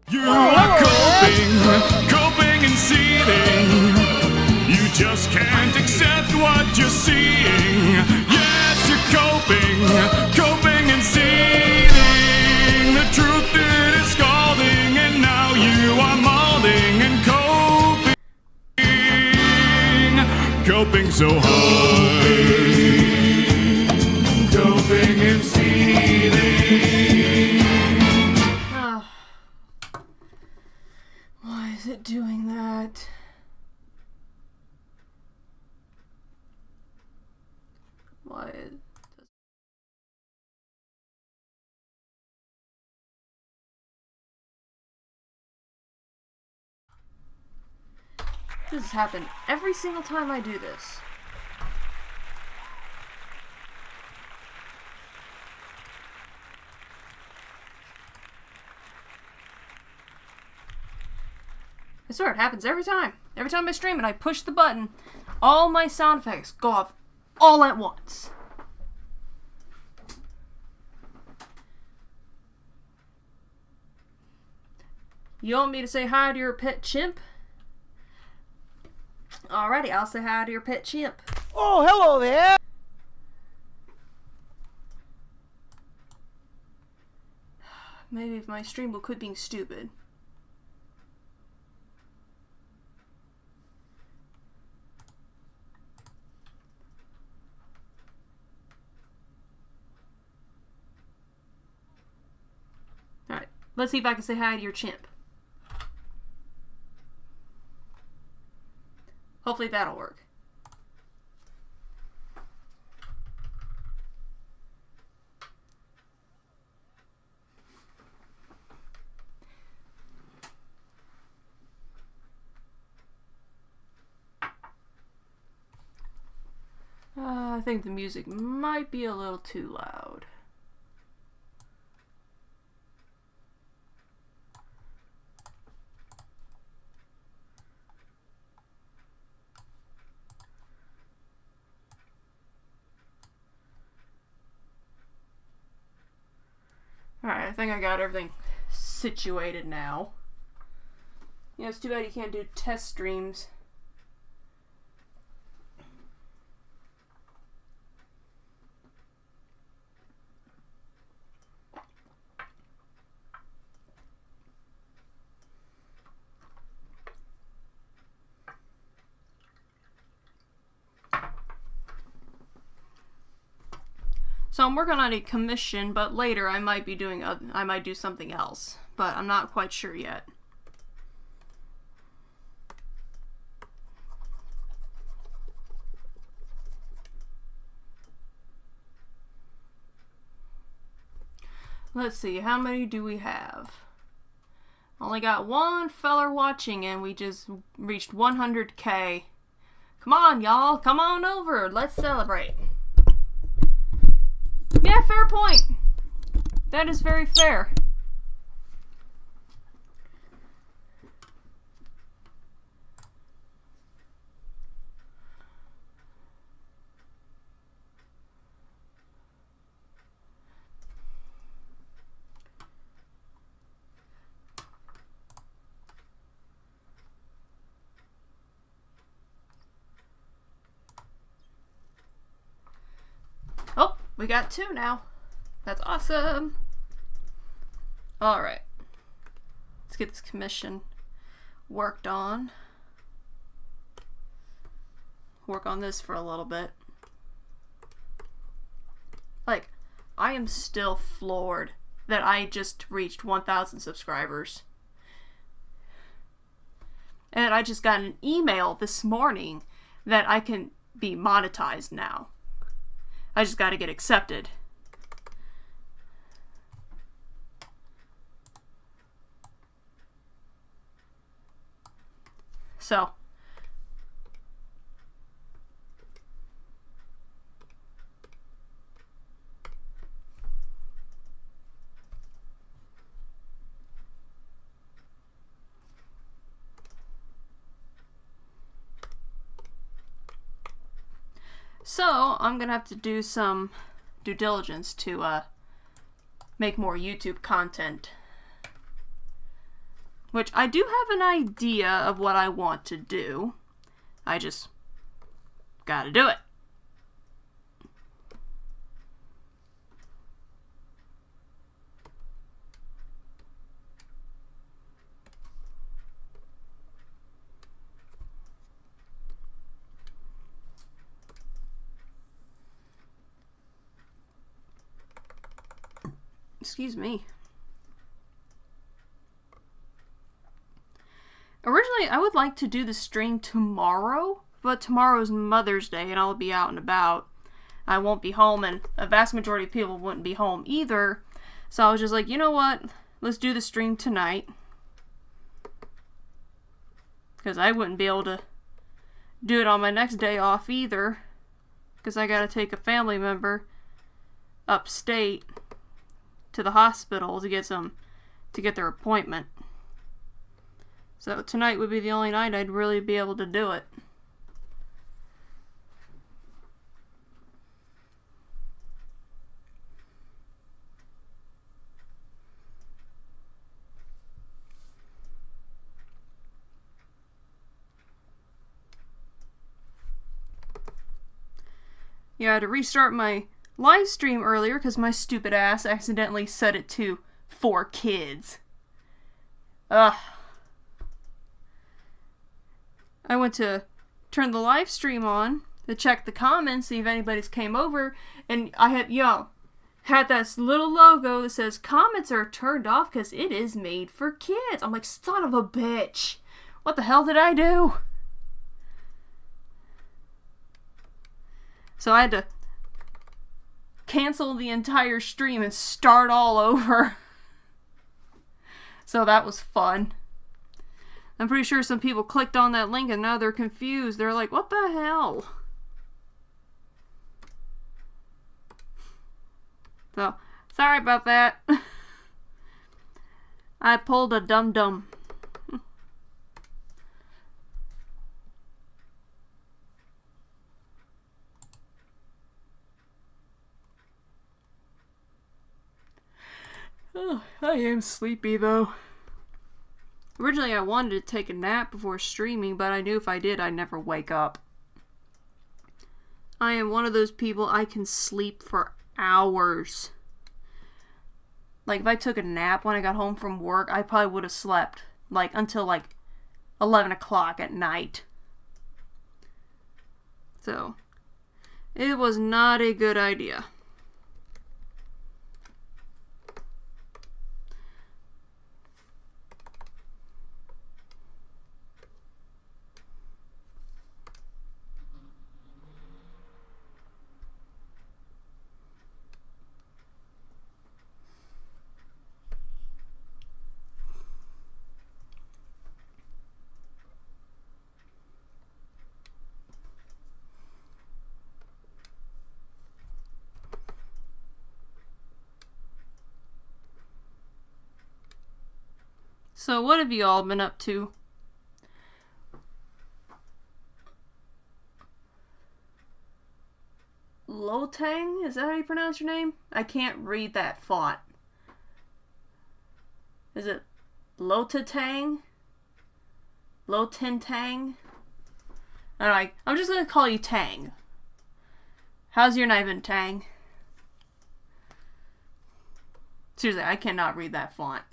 You are coping and seething. You just can't accept what you're seeing. Yes, you're coping and seething. The truth it is scalding, and now you are molding and coping so hard. Coping and seething. Why is it doing that? Why is... This has happened every single time I do this. I swear it happens every time. Every time I stream and I push the button, all my sound effects go off all at once. You want me to say hi to your pet chimp? Alrighty, I'll say hi to your pet chimp. Oh, hello there! Maybe if my stream will quit being stupid. Alright, let's see if I can say hi to your chimp. Hopefully that'll work. I think the music might be a little too loud. Alright, I think I got everything situated now. You know, it's too bad you can't do test streams. So I'm working on a commission, but later I might do something else, but I'm not quite sure yet. Let's see, how many do we have? Only got one feller watching and we just reached 100K. Come on, y'all, come on over, let's celebrate. Yeah, fair point. That is very fair. Oh, we got 2 now. That's awesome. Alright. Let's get this commission worked on. Work on this for a little bit. Like, I am still floored that I just reached 1,000 subscribers. And I just got an email this morning that I can be monetized now. I just gotta get accepted. So, I'm gonna have to do some due diligence to make more YouTube content. which I do have an idea of what I want to do. I just gotta do it. Excuse me. Originally, I would like to do the stream tomorrow, but tomorrow's Mother's Day and I'll be out and about. I won't be home, and a vast majority of people wouldn't be home either. So I was just like, you know what? Let's do the stream tonight. Because I wouldn't be able to do it on my next day off either. Because I gotta take a family member upstate to the hospital to get their appointment. So tonight would be the only night I'd really be able to do it. Yeah, I had to restart my live stream earlier because my stupid ass accidentally set it to 4 kids. Ugh. I went to turn the live stream on to check the comments, see if anybody's came over, and I had that little logo that says comments are turned off because it is made for kids. I'm like, son of a bitch. What the hell did I do? So I had to cancel the entire stream and start all over. So that was fun. I'm pretty sure some people clicked on that link and now they're confused. They're like, what the hell? So, sorry about that. I pulled a dum-dum. Oh, I am sleepy though. Originally I wanted to take a nap before streaming, but I knew if I did I'd never wake up. I am one of those people, I can sleep for hours. Like if I took a nap when I got home from work, I probably would have slept like until like 11 o'clock at night. So, it was not a good idea. So what have you all been up to? Lotang? Is that how you pronounce your name? I can't read that font. Is it Lotatang? Lotintang? Alright, I'm just gonna call you Tang. How's your night been, Tang? Seriously, I cannot read that font.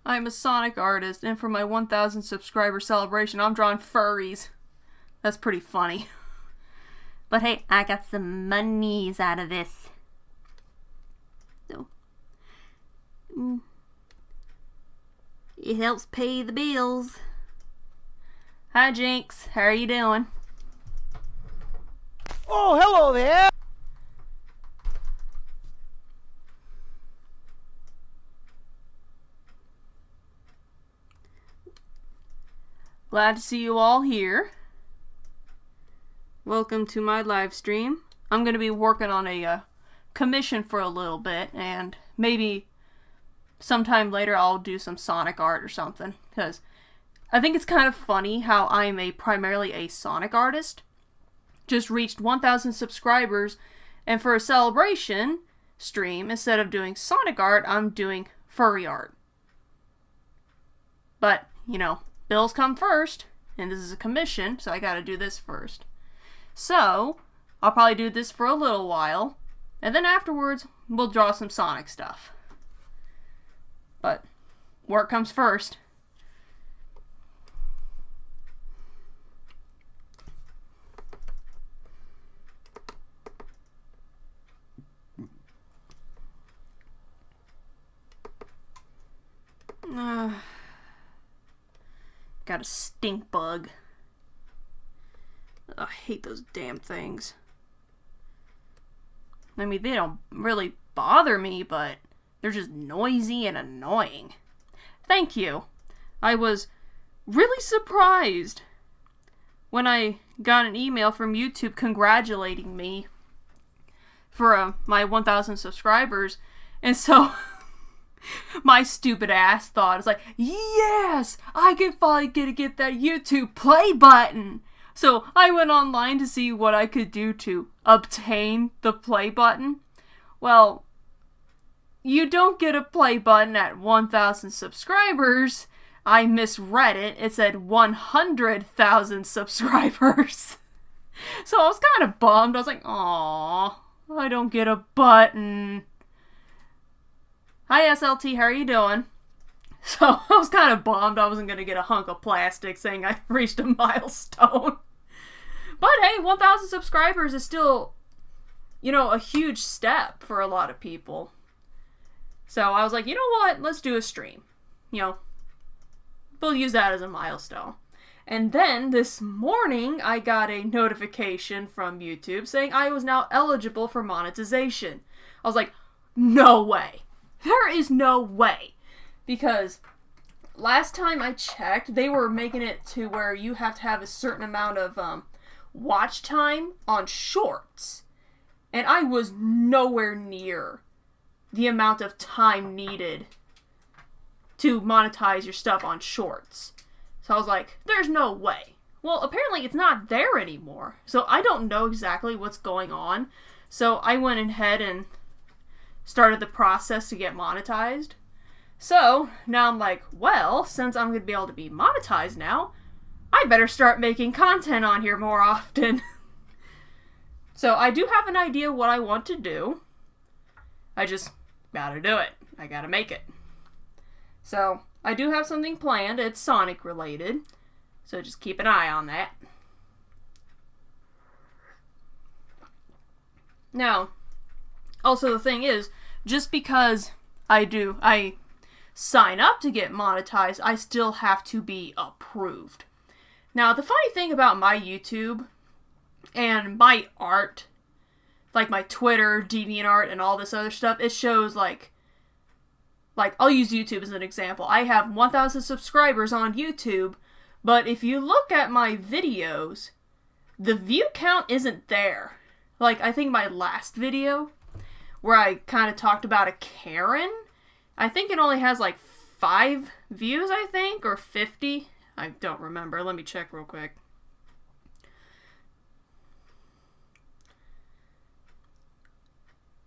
I'm a Sonic artist, and for my 1,000 subscriber celebration, I'm drawing furries. That's pretty funny. But hey, I got some monies out of this. So, it helps pay the bills. Hi, Jinx. How are you doing? Oh, hello there! Glad to see you all here. welcome to my live stream. I'm going to be working on a commission for a little bit, and maybe sometime later I'll do some Sonic art or something, because I think it's kind of funny how I'm primarily a Sonic artist. Just reached 1,000 subscribers, and for a celebration stream, instead of doing Sonic art, I'm doing furry art. But, you know, bills come first, and this is a commission, so I gotta do this first. So, I'll probably do this for a little while, and then afterwards, we'll draw some Sonic stuff. But, work comes first. Got a stink bug. I hate those damn things. I mean, they don't really bother me, but they're just noisy and annoying. Thank you. I was really surprised when I got an email from YouTube congratulating me for my 1,000 subscribers, and so my stupid ass thought, it's like, yes, I can finally get that YouTube play button. So I went online to see what I could do to obtain the play button. Well, you don't get a play button at 1,000 subscribers. I misread it. It said 100,000 subscribers. So I was kind of bummed. I was like, aw, I don't get a button. Hi SLT, how are you doing? So I was kind of bummed I wasn't going to get a hunk of plastic saying I reached a milestone. But hey, 1,000 subscribers is still, you know, a huge step for a lot of people. So I was like, you know what? Let's do a stream. You know, we'll use that as a milestone. And then this morning, I got a notification from YouTube saying I was now eligible for monetization. I was like, no way. There is no way. Because last time I checked, they were making it to where you have to have a certain amount of watch time on shorts. And I was nowhere near the amount of time needed to monetize your stuff on shorts. So I was like, there's no way. Well, apparently it's not there anymore. So I don't know exactly what's going on. So I went ahead and started the process to get monetized. So now I'm like, well, since I'm going to be able to be monetized now, I better start making content on here more often. So I do have an idea what I want to do. I just gotta do it. I gotta make it. So I do have something planned. It's Sonic related. So just keep an eye on that. Now, also the thing is, just because I sign up to get monetized, I still have to be approved. Now, the funny thing about my YouTube and my art, like my Twitter, DeviantArt, and all this other stuff, it shows like I'll use YouTube as an example. I have 1,000 subscribers on YouTube, but if you look at my videos, the view count isn't there. Like, I think my last video, where I kind of talked about a Karen, I think it only has like 5 views, I think, or 50. I don't remember. Let me check real quick.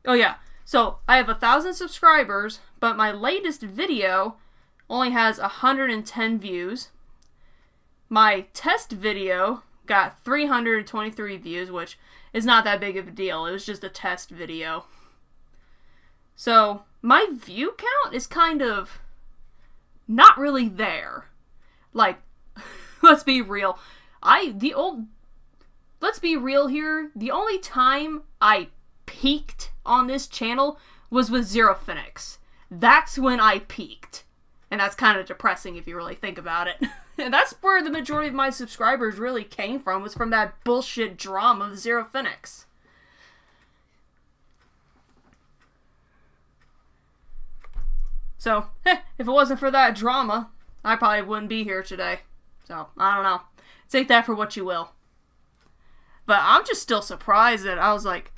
Oh yeah, so I have 1,000 subscribers, but my latest video only has 110 views. My test video got 323 views, which is not that big of a deal. It was just a test video. So my view count is kind of not really there. Like, let's be real. Let's be real here. The only time I peaked on this channel was with Zero Phoenix. That's when I peaked. And that's kind of depressing if you really think about it. And that's where the majority of my subscribers really came from, was from that bullshit drama of Zero Phoenix. So, if it wasn't for that drama, I probably wouldn't be here today. So, I don't know. Take that for what you will. But I'm just still surprised that I was like,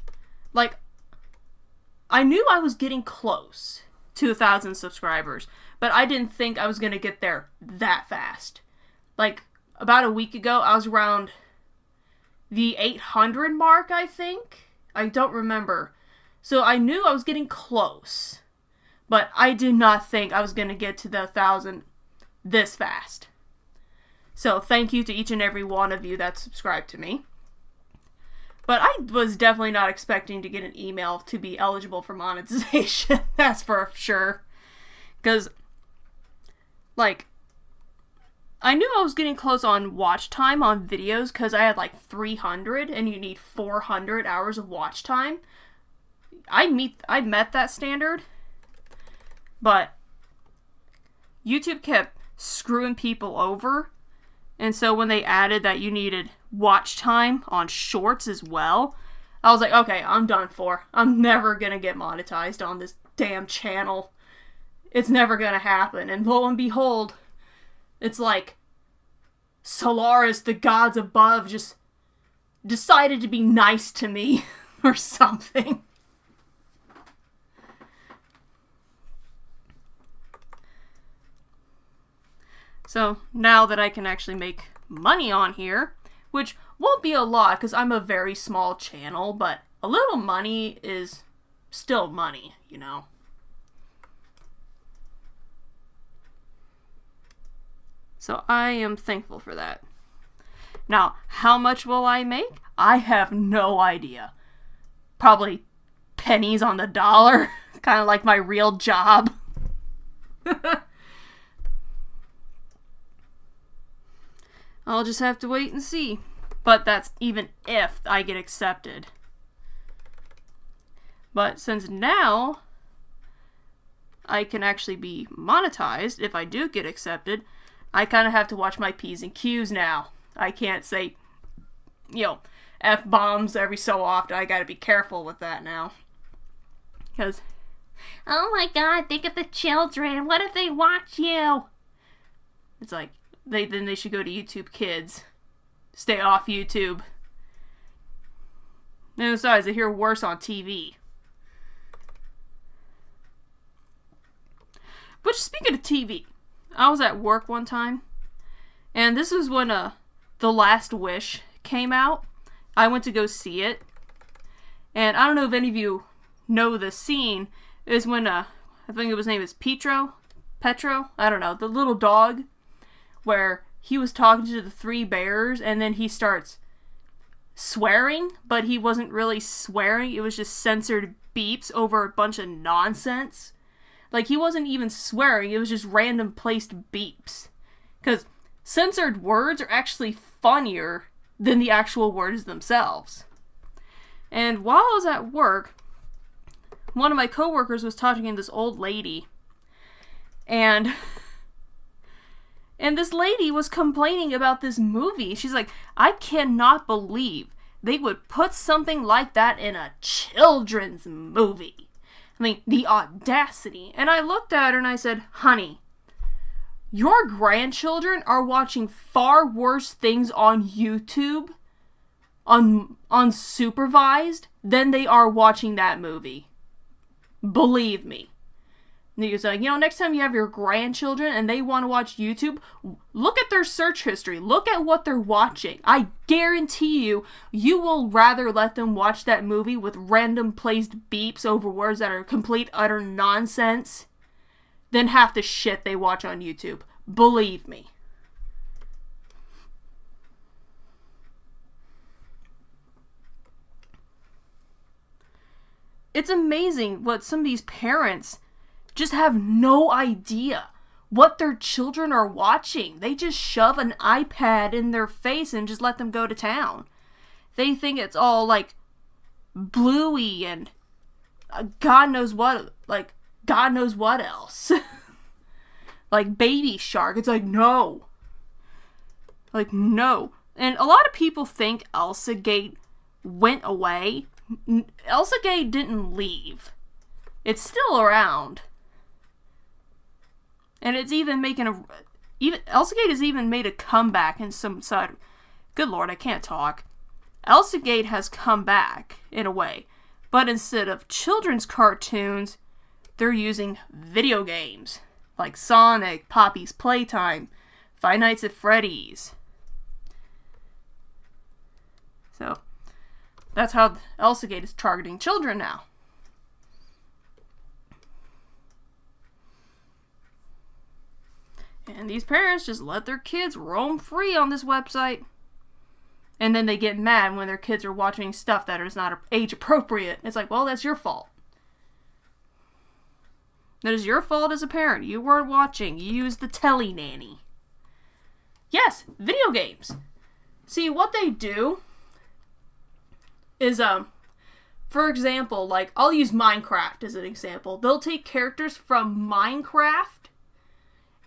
I knew I was getting close to 1,000 subscribers, but I didn't think I was going to get there that fast. Like, about a week ago, I was around the 800 mark, I think. I don't remember. So I knew I was getting close, but I did not think I was going to get to the 1,000 this fast. So thank you to each and every one of you that subscribed to me. But I was definitely not expecting to get an email to be eligible for monetization. That's for sure. Because, like, I knew I was getting close on watch time on videos because I had like 300 and you need 400 hours of watch time. I met that standard. But YouTube kept screwing people over. And so when they added that you needed watch time on shorts as well, I was like, okay, I'm done for. I'm never gonna get monetized on this damn channel. It's never gonna happen. And lo and behold, it's like Solaris, the gods above, just decided to be nice to me or something. So now that I can actually make money on here, which won't be a lot because I'm a very small channel, but a little money is still money, you know. So I am thankful for that. Now, how much will I make? I have no idea. Probably pennies on the dollar, kind of like my real job. I'll just have to wait and see. But that's even if I get accepted. But since now I can actually be monetized if I do get accepted, I kind of have to watch my P's and Q's now. I can't say, F-bombs every so often. I gotta be careful with that now. Because, oh my god, think of the children. What if they watch you? It's like, then they should go to YouTube Kids. Stay off YouTube. And besides, they hear worse on TV. But speaking of TV, I was at work one time, and this was when The Last Wish came out. I went to go see it, and I don't know if any of you know the scene. It was when, I think his name is Petro, I don't know, the little dog, where he was talking to the three bears, and then he starts swearing, but he wasn't really swearing. It was just censored beeps over a bunch of nonsense. Like, he wasn't even swearing. It was just random placed beeps. Because censored words are actually funnier than the actual words themselves. And while I was at work, one of my coworkers was talking to this old lady. And this lady was complaining about this movie. She's like, I cannot believe they would put something like that in a children's movie. I mean, the audacity. And I looked at her and I said, honey, your grandchildren are watching far worse things on YouTube, unsupervised, than they are watching that movie. Believe me. And he was like, next time you have your grandchildren and they want to watch YouTube, look at their search history. Look at what they're watching. I guarantee you will rather let them watch that movie with random placed beeps over words that are complete, utter nonsense than half the shit they watch on YouTube. Believe me. It's amazing what some of these parents just have no idea what their children are watching. They just shove an iPad in their face and just let them go to town. They think it's all like Bluey and God knows what else. Like Baby Shark. It's like, no. Like, no. And a lot of people think ElsaGate went away. ElsaGate didn't leave. It's still around. And it's even making ElsaGate has even made a comeback in some side. Good lord, I can't talk. ElsaGate has come back, in a way. But instead of children's cartoons, they're using video games. Like Sonic, Poppy's Playtime, Five Nights at Freddy's. So, that's how ElsaGate is targeting children now. And these parents just let their kids roam free on this website. And then they get mad when their kids are watching stuff that is not age appropriate. It's like, well, that's your fault. That is your fault as a parent. You weren't watching. You used the telly nanny. Yes, video games. See, what they do is, for example, like, I'll use Minecraft as an example. They'll take characters from Minecraft,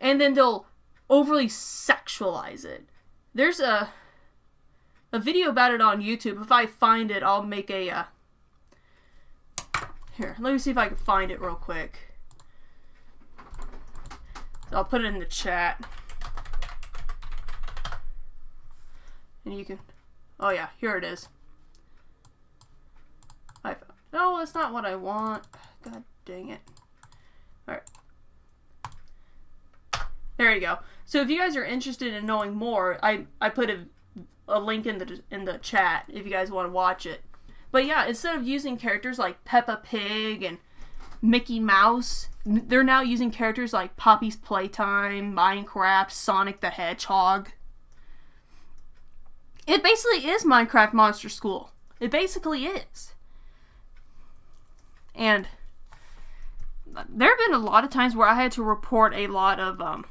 and then they'll overly sexualize it. There's a video about it on YouTube. If I find it, I'll make a, here, let me see if I can find it real quick. So I'll put it in the chat. And you can, oh yeah, here it is. No, that's not what I want. God dang it. Alright. There you go. So if you guys are interested in knowing more, I put a link in the chat if you guys want to watch it. But yeah, instead of using characters like Peppa Pig and Mickey Mouse, they're now using characters like Poppy's Playtime, Minecraft, Sonic the Hedgehog. It basically is Minecraft Monster School. It basically is. And there have been a lot of times where I had to report a lot of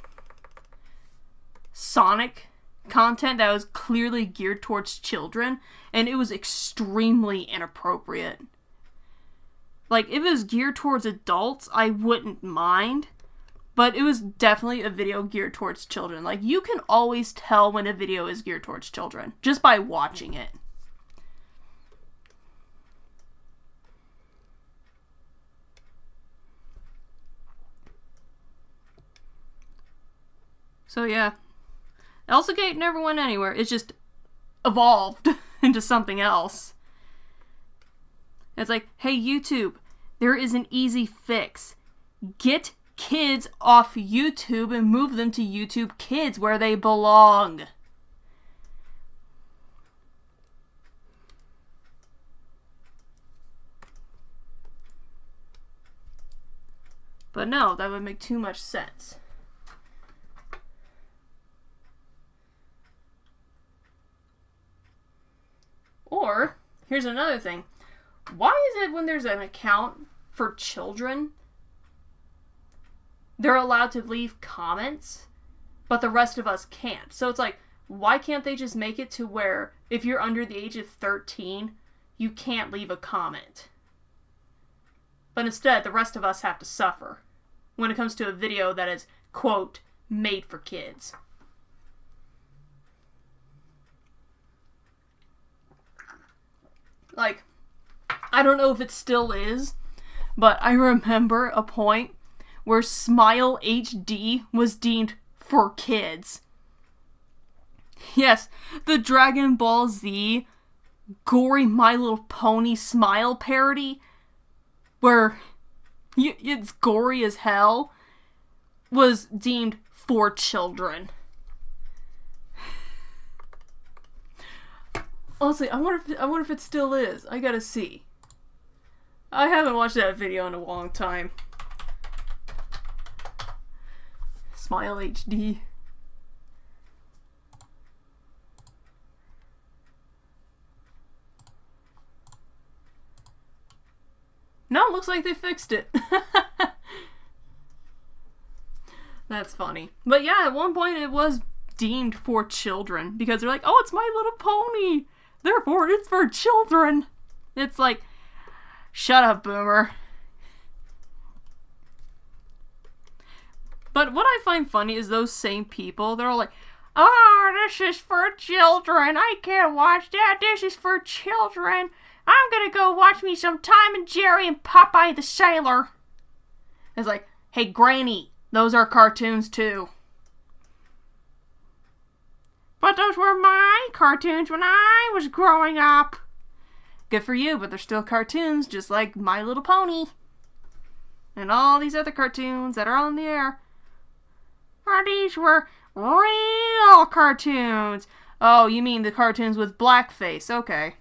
Sonic content that was clearly geared towards children, and it was extremely inappropriate. Like, if it was geared towards adults, I wouldn't mind, but it was definitely a video geared towards children. Like, you can always tell when a video is geared towards children, just by watching it. So yeah, ElsaGate never went anywhere. It just evolved into something else. It's like, hey YouTube, there is an easy fix. Get kids off YouTube and move them to YouTube Kids where they belong. But no, that would make too much sense. Or, here's another thing. Why is it when there's an account for children, they're allowed to leave comments, but the rest of us can't? So it's like, why can't they just make it to where if you're under the age of 13, you can't leave a comment? But instead, the rest of us have to suffer when it comes to a video that is, quote, made for kids. Like, I don't know if it still is, but I remember a point where Smile HD was deemed for kids. Yes, the Dragon Ball Z gory My Little Pony Smile parody, where it's gory as hell, was deemed for children. Honestly, I wonder if it still is. I gotta see. I haven't watched that video in a long time. Smile HD. No, it looks like they fixed it. That's funny. But yeah, at one point it was deemed for children because they're like, oh, it's My Little Pony. Therefore, it's for children. It's like, shut up, boomer. But what I find funny is those same people, they're all like, oh, this is for children. I can't watch that. This is for children. I'm gonna go watch me some Tom and Jerry and Popeye the Sailor. It's like, hey, Granny, those are cartoons too. But those were my cartoons when I was growing up. Good for you, but they're still cartoons, just like My Little Pony. And all these other cartoons that are on the air. These were real cartoons. Oh, you mean the cartoons with blackface. Okay.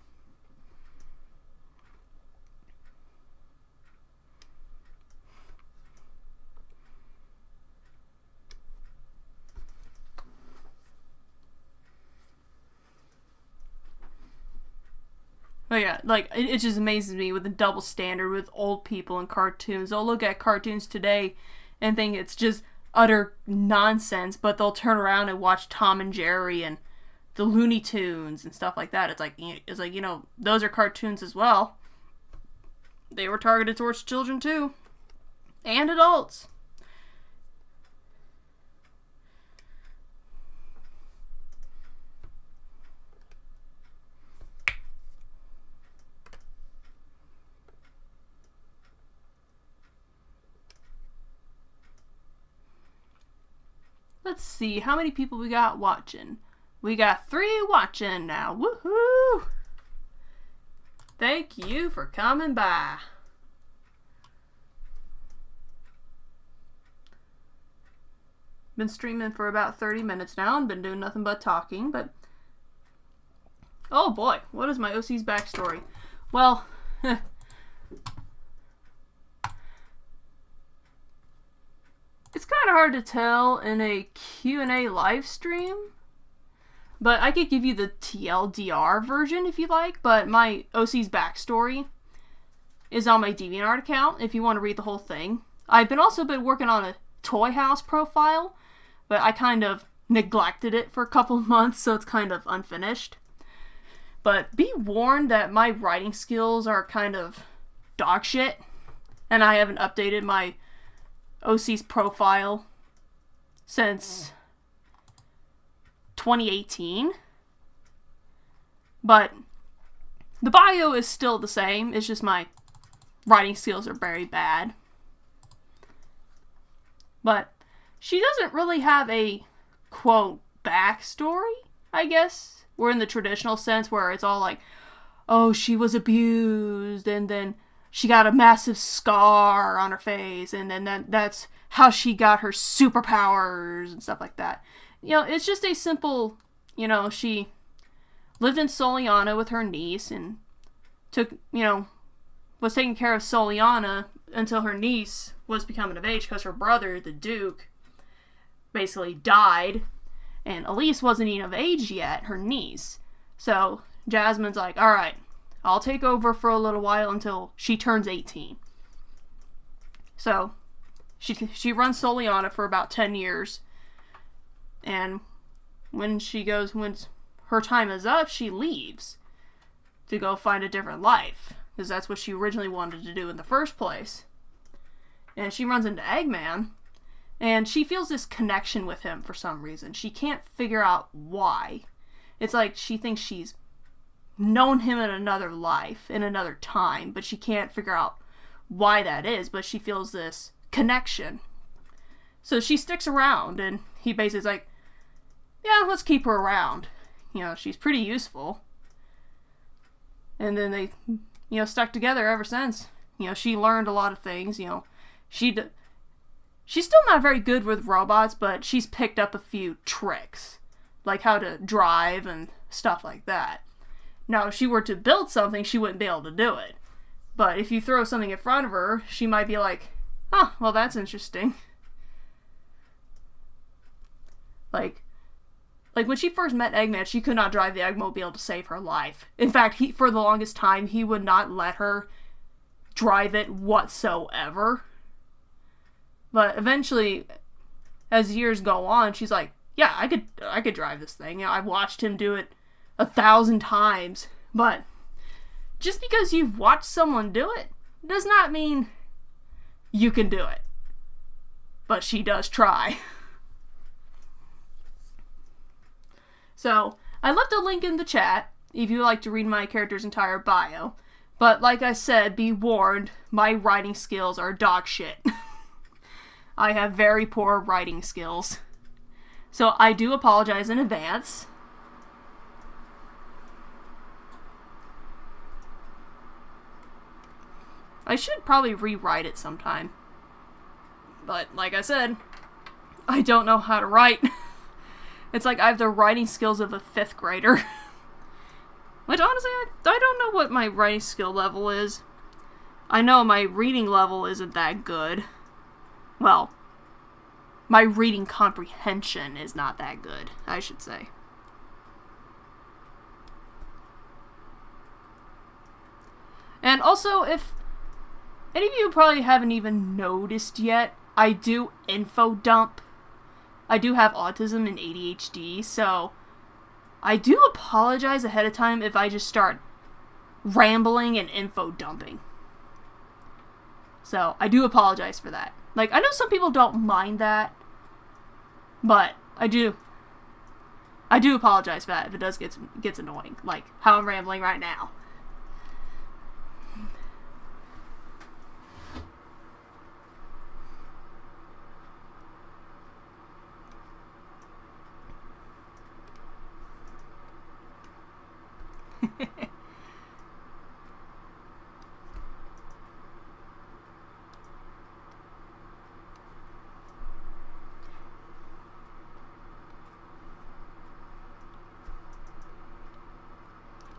But yeah, like, it just amazes me with the double standard with old people and cartoons. They'll look at cartoons today and think it's just utter nonsense, but they'll turn around and watch Tom and Jerry and the Looney Tunes and stuff like that. It's like, you know, those are cartoons as well. They were targeted towards children too. And adults. Let's see, how many people we got watching? We got 3 watching now. Woohoo! Thank you for coming by. Been streaming for about 30 minutes now and been doing nothing but talking, but... Oh boy, what is my OC's backstory? Well, it's kind of hard to tell in a Q&A live stream, but I could give you the TLDR version if you like, but my OC's backstory is on my DeviantArt account if you want to read the whole thing. I've also been working on a Toy House profile, but I kind of neglected it for a couple of months, so it's kind of unfinished. But be warned that my writing skills are kind of dog shit, and I haven't updated my OC's profile since 2018. But the bio is still the same, it's just my writing skills are very bad. But she doesn't really have a, quote, backstory, I guess. We're in the traditional sense where it's all like, oh, she was abused, and then she got a massive scar on her face, and then that's how she got her superpowers and stuff like that. You know, it's just a simple, you know, she lived in Soliana with her niece and was taking care of Soliana until her niece was becoming of age because her brother, the Duke, basically died. And Elise wasn't even of age yet, her niece. So Jasmine's like, alright, I'll take over for a little while until she turns 18. So she runs Soliana for about 10 years. And when her time is up, she leaves to go find a different life. Because that's what she originally wanted to do in the first place. And she runs into Eggman. And she feels this connection with him for some reason. She can't figure out why. It's like she thinks she's known him in another life, in another time, but she can't figure out why that is, but she feels this connection. So she sticks around, and he basically is like, yeah, let's keep her around. You know, she's pretty useful. And then they, stuck together ever since. She learned a lot of things, She's still not very good with robots, but she's picked up a few tricks. Like how to drive and stuff like that. Now, if she were to build something, she wouldn't be able to do it. But if you throw something in front of her, she might be like, oh, well, that's interesting. Like when she first met Eggman, she could not drive the Eggmobile to save her life. In fact, for the longest time, he would not let her drive it whatsoever. But eventually, as years go on, she's like, yeah, I could drive this thing. I've watched him do it 1,000 times. But just because you've watched someone do it does not mean you can do it. But she does try. So, I left a link in the chat if you'd like to read my character's entire bio. But like I said, be warned, my writing skills are dog shit. I have very poor writing skills. So I do apologize in advance. I should probably rewrite it sometime. But, like I said, I don't know how to write. It's like I have the writing skills of a 5th grader. Which, honestly, I don't know what my writing skill level is. I know my reading level isn't that good. Well, my reading comprehension is not that good, I should say. And also, if any of you probably haven't even noticed yet, I do info dump. I do have autism and ADHD, so I do apologize ahead of time if I just start rambling and info dumping. So, I do apologize for that. Like, I know some people don't mind that, but I do apologize for that if it does gets annoying, like how I'm rambling right now.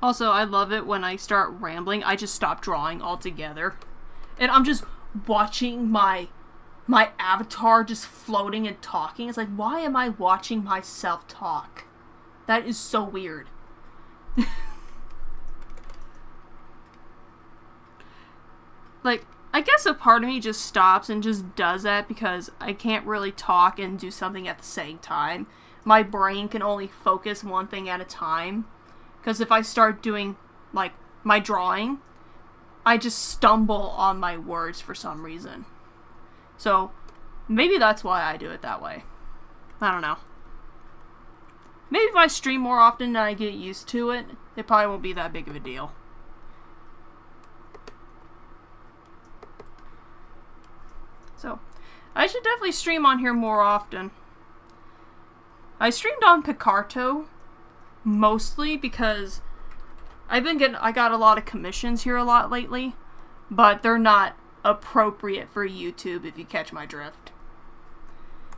Also, I love it when I start rambling, I just stop drawing altogether. And I'm just watching my avatar just floating and talking. It's like, why am I watching myself talk? That is so weird. Like, I guess a part of me just stops and just does that because I can't really talk and do something at the same time. My brain can only focus one thing at a time. Because if I start doing, like, my drawing, I just stumble on my words for some reason. So, maybe that's why I do it that way. I don't know. Maybe if I stream more often and I get used to it, it probably won't be that big of a deal. So, I should definitely stream on here more often. I streamed on Picarto mostly because I got a lot of commissions here a lot lately, but they're not appropriate for YouTube if you catch my drift.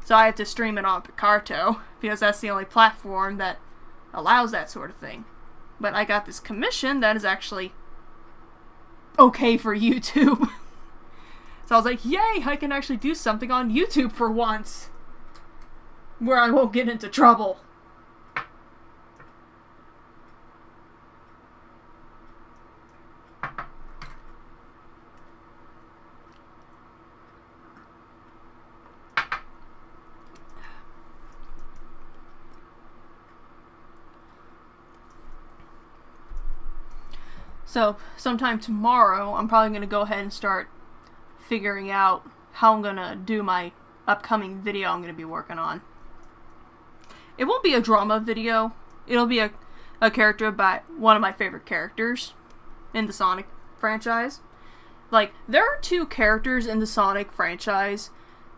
So I have to stream it on Picarto because that's the only platform that allows that sort of thing. But I got this commission that is actually okay for YouTube. So I was like, yay, I can actually do something on YouTube for once where I won't get into trouble. So, sometime tomorrow, I'm probably going to go ahead and start figuring out how I'm going to do my upcoming video I'm going to be working on. It won't be a drama video. It'll be a character by one of my favorite characters in the Sonic franchise. Like, there are 2 characters in the Sonic franchise,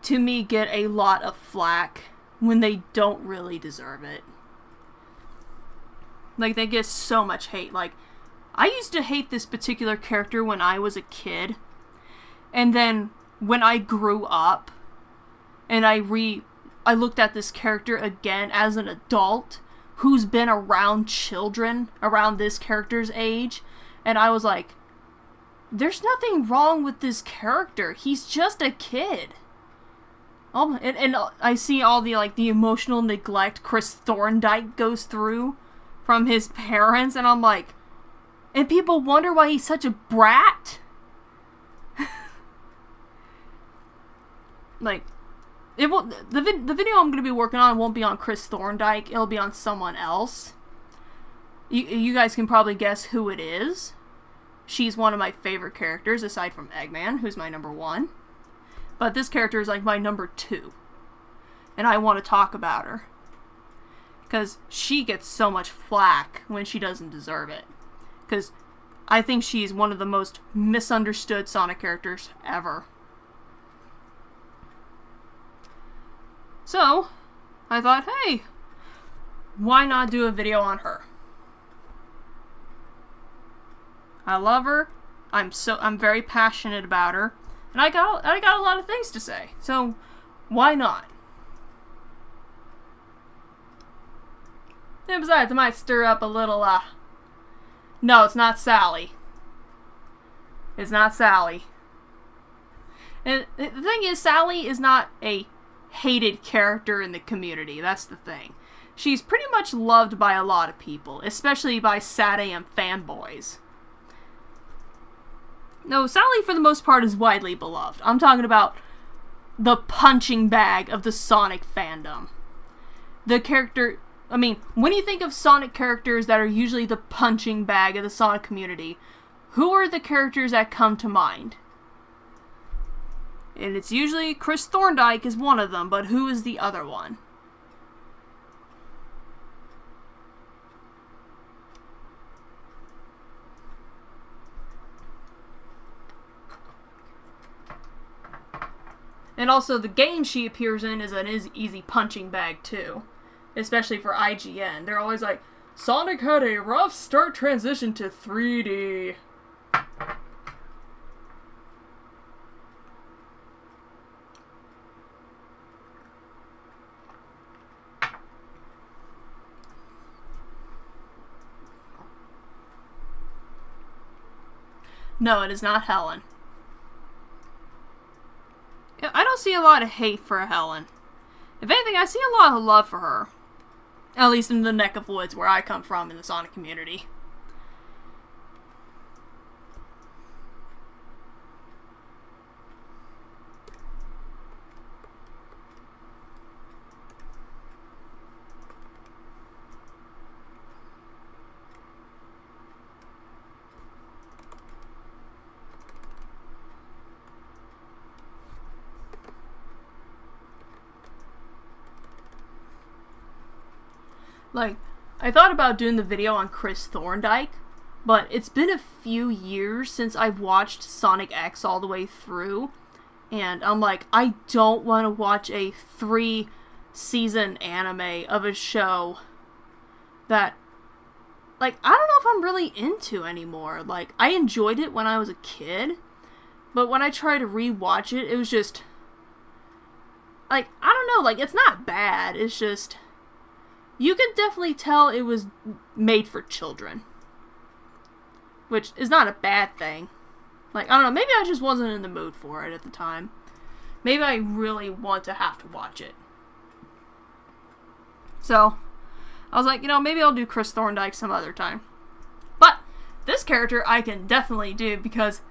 to me, get a lot of flack when they don't really deserve it. Like, they get so much hate. Like, I used to hate this particular character when I was a kid. And then when I grew up and I looked at this character again as an adult who's been around children around this character's age, and I was like, there's nothing wrong with this character. He's just a kid. And I see all the, like, the emotional neglect Chris Thorndike goes through from his parents, and I'm like, and people wonder why he's such a brat? Like, the video I'm going to be working on won't be on Chris Thorndike. It'll be on someone else. You guys can probably guess who it is. She's one of my favorite characters, aside from Eggman, who's my number 1. But this character is like my number 2. And I want to talk about her. Because she gets so much flack when she doesn't deserve it. Because I think she's one of the most misunderstood Sonic characters ever. So, I thought, hey, why not do a video on her? I love her. I'm very passionate about her, and I got a lot of things to say. So why not? And besides, it might stir up a little, no, it's not Sally. It's not Sally. And the thing is, Sally is not a hated character in the community. That's the thing. She's pretty much loved by a lot of people, especially by SatAM fanboys. No, Sally, for the most part, is widely beloved. I'm talking about the punching bag of the Sonic fandom. The character... I mean, when you think of Sonic characters that are usually the punching bag of the Sonic community, who are the characters that come to mind? And it's usually Chris Thorndyke is one of them, but who is the other one? And also, the game she appears in is an easy punching bag, too. Especially for IGN. They're always like, Sonic had a rough start transition to 3D. No, it is not Helen. I don't see a lot of hate for Helen. If anything, I see a lot of love for her. At least in the neck of woods where I come from in the Sonic community. Like, I thought about doing the video on Chris Thorndyke, but it's been a few years since I've watched Sonic X all the way through, and I'm like, I don't want to watch a 3-season anime of a show that, like, I don't know if I'm really into anymore. Like, I enjoyed it when I was a kid, but when I tried to rewatch it, it was just, like, I don't know, like, it's not bad, it's just... You can definitely tell it was made for children. Which is not a bad thing. Like, I don't know, maybe I just wasn't in the mood for it at the time. Maybe I really want to have to watch it. So, I was like, maybe I'll do Chris Thorndyke some other time. But, this character I can definitely do because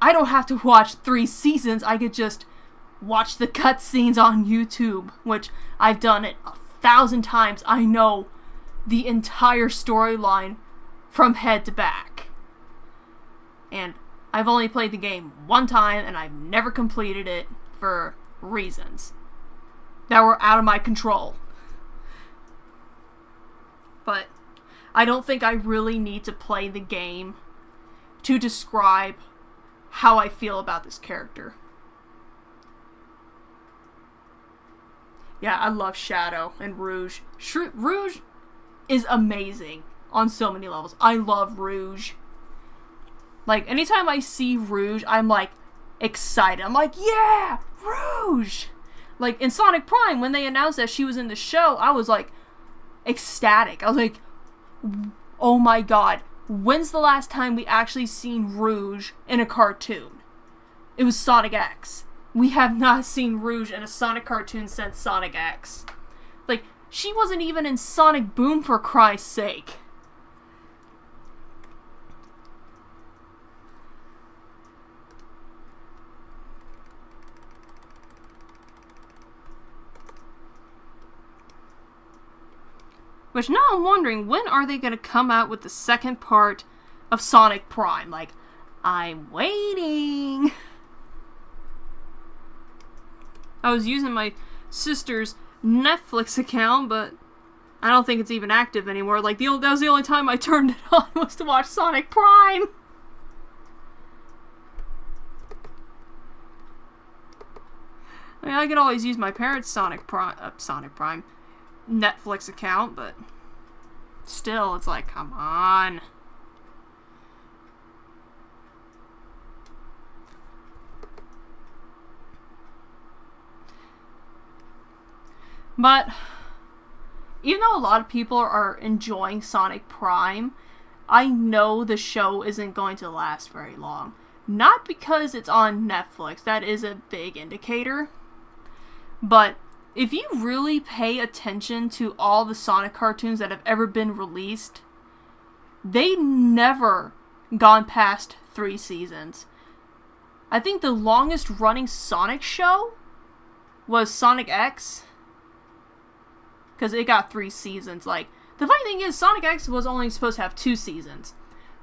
I don't have to watch 3 seasons. I could just watch the cutscenes on YouTube, which I've done it 1,000 times. I know the entire storyline from head to back. And I've only played the game 1 time, and I've never completed it for reasons that were out of my control. But I don't think I really need to play the game to describe how I feel about this character. Yeah, I love Shadow and Rouge. Rouge is amazing on so many levels. I love Rouge. Like, anytime I see Rouge, I'm, like, excited. I'm like, yeah! Rouge! Like, in Sonic Prime, when they announced that she was in the show, I was, like, ecstatic. I was like, oh my god. When's the last time we actually seen Rouge in a cartoon? It was Sonic X. We have not seen Rouge in a Sonic cartoon since Sonic X. Like, she wasn't even in Sonic Boom, for Christ's sake. Which now I'm wondering, when are they going to come out with the second part of Sonic Prime? Like, I'm waiting. I was using my sister's Netflix account, but I don't think it's even active anymore. Like, that was the only time I turned it on, was to watch Sonic Prime. I mean, I could always use my parents' Sonic Prime Netflix account, but still, it's like, come on. But even though a lot of people are enjoying Sonic Prime, I know the show isn't going to last very long. Not because it's on Netflix, that is a big indicator, but if you really pay attention to all the Sonic cartoons that have ever been released, they never gone past 3 seasons. I think the longest running Sonic show was Sonic X, because it got 3 seasons. Like, the funny thing is, Sonic X was only supposed to have 2 seasons,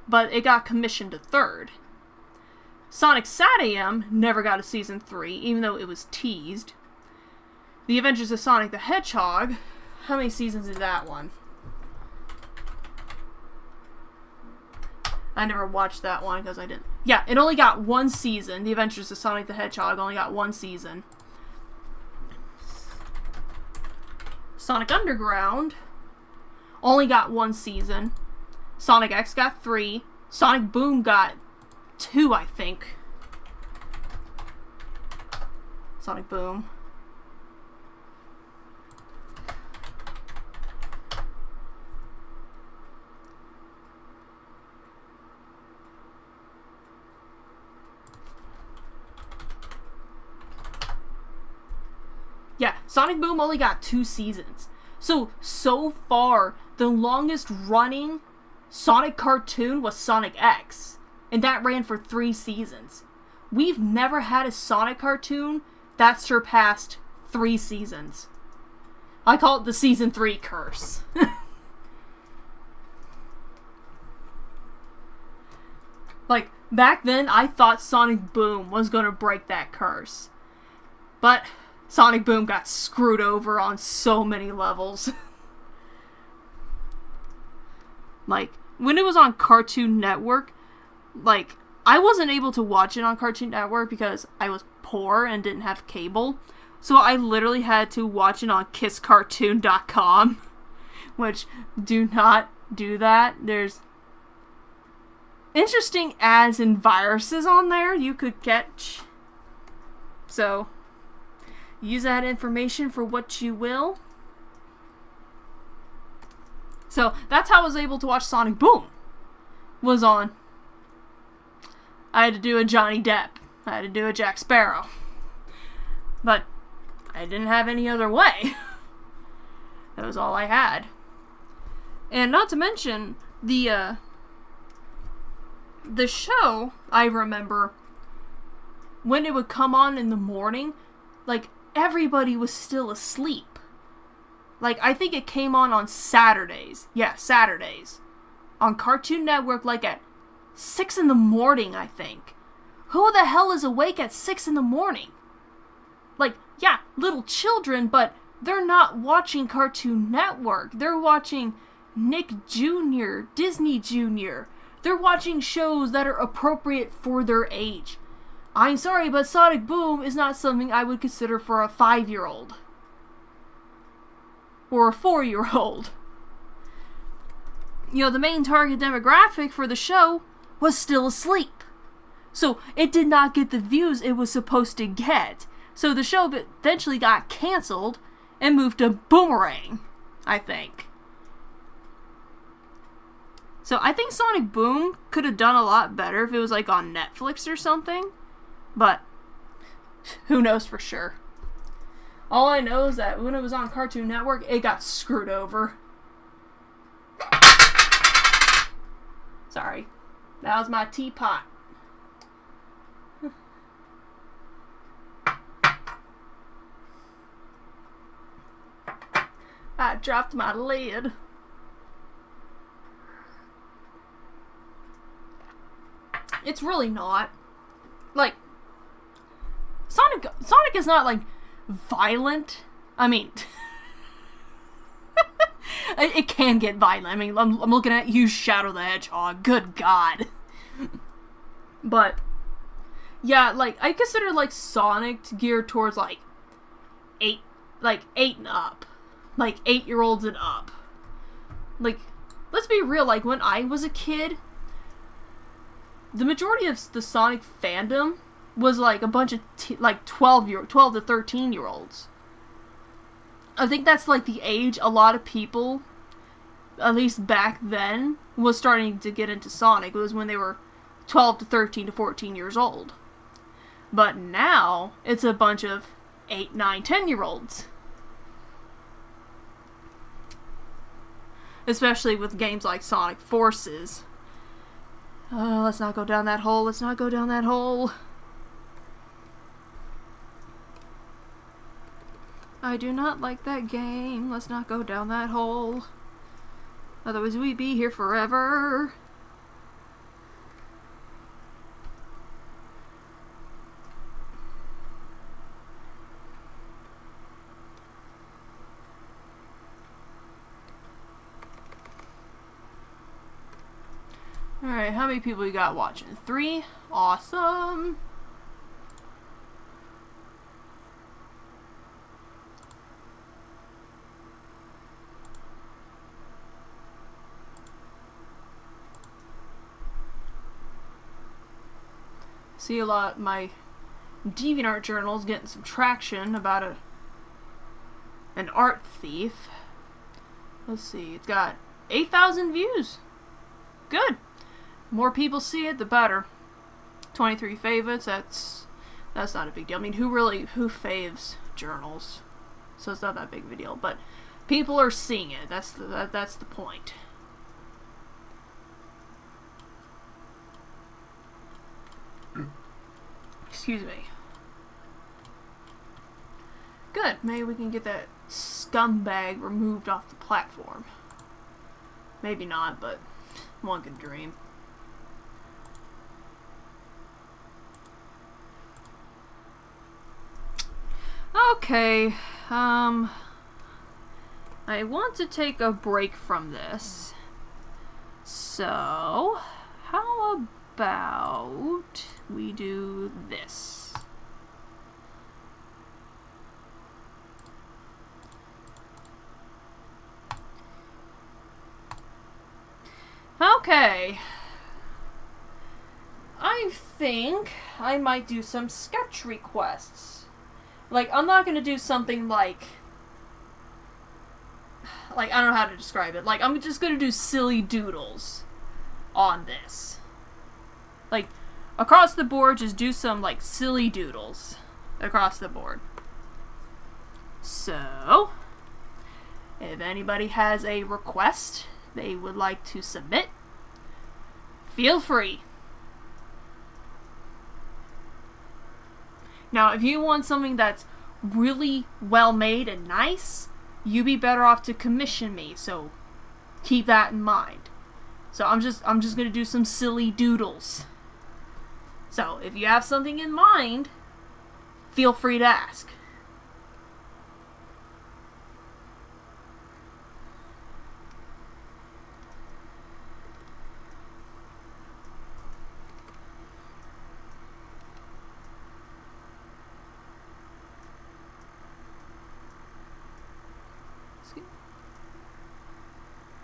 but it got commissioned a 3rd. Sonic SatAM never got a season 3, even though it was teased. The Adventures of Sonic the Hedgehog, how many seasons is that one? I never watched that one because I didn't. Yeah, it only got 1 season. The Adventures of Sonic the Hedgehog only got 1 season. Sonic Underground only got 1 season. Sonic X got 3. Sonic Boom got 2, I think. Sonic Boom. Yeah, Sonic Boom only got 2 seasons. So far, the longest running Sonic cartoon was Sonic X. And that ran for 3 seasons. We've never had a Sonic cartoon that surpassed 3 seasons. I call it the season 3 curse. Like, back then, I thought Sonic Boom was gonna break that curse. But Sonic Boom got screwed over on so many levels. Like, when it was on Cartoon Network, like, I wasn't able to watch it on Cartoon Network because I was poor and didn't have cable. So I literally had to watch it on kisscartoon.com. Which, do not do that. There's interesting ads and viruses on there you could catch. So use that information for what you will. So that's how I was able to watch Sonic Boom. Was on. I had to do a Johnny Depp. I had to do a Jack Sparrow. But I didn't have any other way. That was all I had. And not to mention, the show, I remember, when it would come on in the morning, like, everybody was still asleep. Like, I think it came on Saturdays. Yeah, Saturdays. On Cartoon Network, like, at 6 in the morning, I think. Who the hell is awake at 6 in the morning? Like, yeah, little children, but they're not watching Cartoon Network. They're watching Nick Jr., Disney Jr. They're watching shows that are appropriate for their age. I'm sorry, but Sonic Boom is not something I would consider for a 5-year-old. Or a 4-year-old. You know, the main target demographic for the show was still asleep. So it did not get the views it was supposed to get. So the show eventually got canceled and moved to Boomerang, I think. So I think Sonic Boom could have done a lot better if it was like on Netflix or something. But who knows for sure. All I know is that when it was on Cartoon Network, it got screwed over. Sorry. That was my teapot. I dropped my lid. It's really not. Like, Sonic is not, like, violent. I mean, it can get violent. I mean, I'm looking at you, Shadow the Hedgehog. Good God. But, yeah, like, I consider, like, Sonic geared towards, like 8 and up. Like, 8-year-olds and up. Like, let's be real, like, when I was a kid, the majority of the Sonic fandom was, like, a bunch of, 12 to 13-year-olds. I think that's like the age a lot of people, at least back then, was starting to get into Sonic. It was when they were 12 to 13 to 14 years old. But now, it's a bunch of 8, 9, 10-year-olds. Especially with games like Sonic Forces. Let's not go down that hole. Let's not go down that hole. I do not like that game. Let's not go down that hole. Otherwise we'd be here forever. Alright, how many people you got watching? 3? Awesome! See a lot of my DeviantArt journals getting some traction about an art thief. Let's see, it's got 8,000 views. Good. More people see it, the better. 23 favorites, that's not a big deal. I mean, who faves journals? So it's not that big of a deal, but people are seeing it. That's the point. Excuse me. Good. Maybe we can get that scumbag removed off the platform. Maybe not, but one could dream. Okay, I want to take a break from this. So, how about we do this? Okay. I think I might do some sketch requests. Like, I'm not gonna do something like, I don't know how to describe it. Like, I'm just gonna do silly doodles on this. Like, across the board, just do some, like, silly doodles across the board. So, if anybody has a request they would like to submit, feel free. Now, if you want something that's really well made and nice, you'd be better off to commission me, so keep that in mind. So I'm just gonna do some silly doodles. So if you have something in mind, feel free to ask.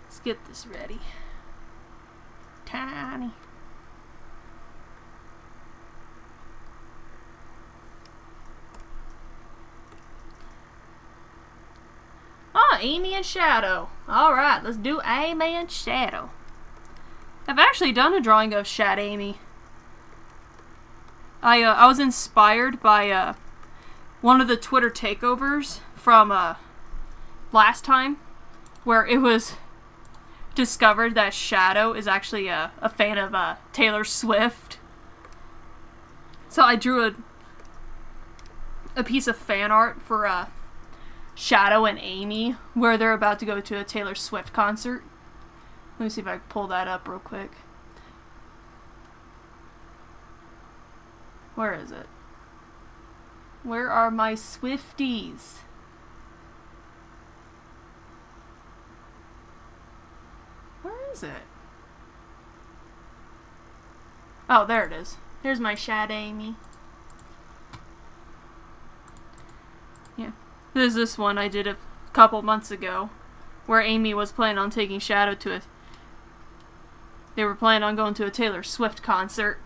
Let's get this ready. Tiny. Oh, Amy and Shadow. Alright, let's do Amy and Shadow. I've actually done a drawing of Shad Amy. I was inspired by one of the Twitter takeovers from last time, where it was discovered that Shadow is actually a fan of Taylor Swift. So I drew a piece of fan art for Shadow and Amy, where they're about to go to a Taylor Swift concert. Let me see if I can pull that up real quick. Where is it? Where are my Swifties? Where is it? Oh, there it is. Here's my Shad Amy. Yeah. There's this one I did a couple months ago, where Amy was planning on taking Shadow to a... They were planning on going to a Taylor Swift concert.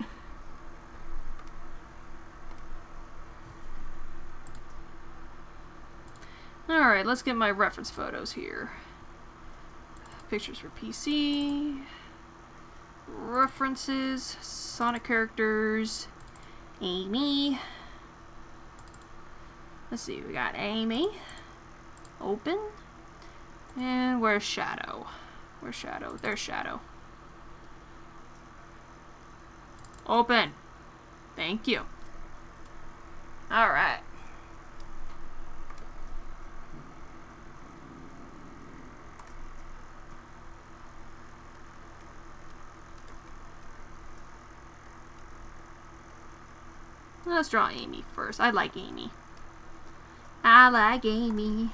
Alright, let's get my reference photos here. Pictures for PC. References. Sonic characters. Amy. Let's see, we got Amy. Open. And where's Shadow? Where's Shadow? There's Shadow. Open. Thank you. Alright. Let's draw Amy first. I like Amy. I like Amy.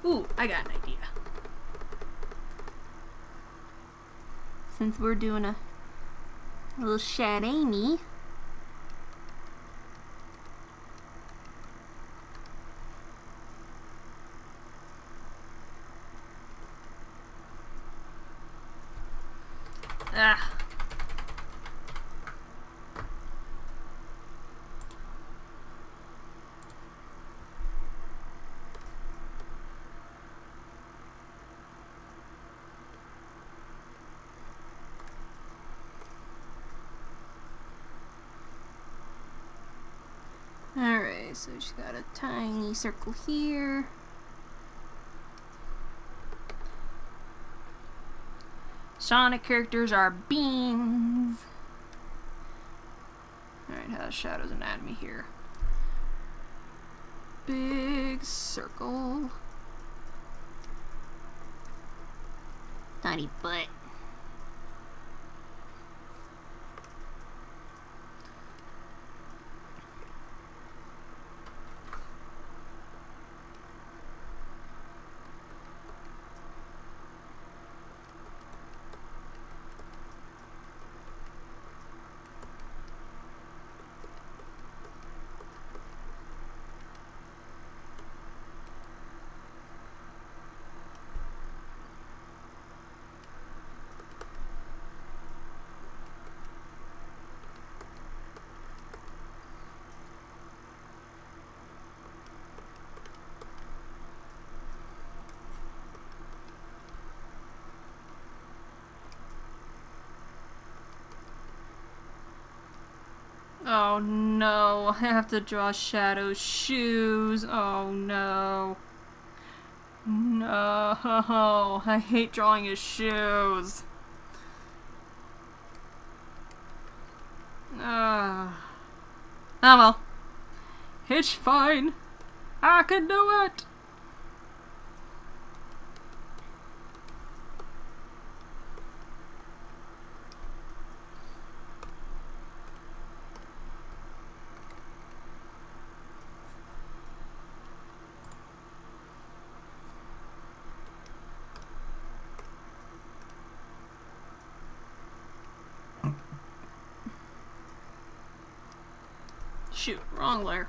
Ooh, I got an idea. Since we're doing a little Shad Amy. Ah. Alright, so she's got a tiny circle here. Sonic characters are beans. Alright, how's Shadow's anatomy here? Big circle. Tiny butt. Oh no, I have to draw Shadow's shoes. Oh no. No, I hate drawing his shoes. Oh well. It's fine. I can do it. Shoot, wrong layer.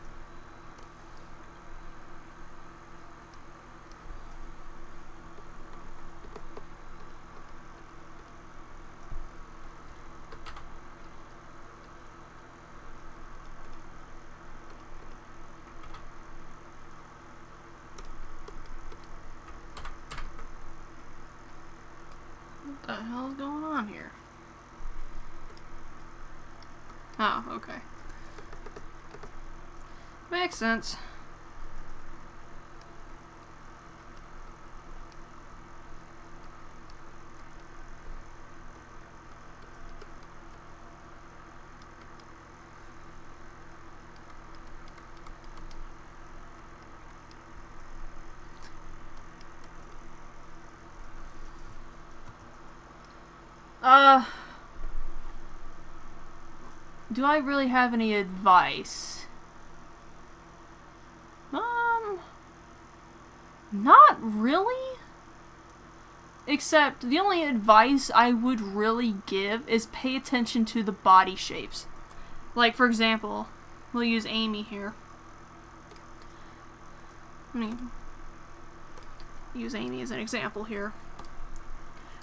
What the hell's going on here? Oh, okay. Makes sense. Do I really have any advice? Not really. Except the only advice I would really give is pay attention to the body shapes. Like, for example, we'll use Amy here. Let me use Amy as an example here.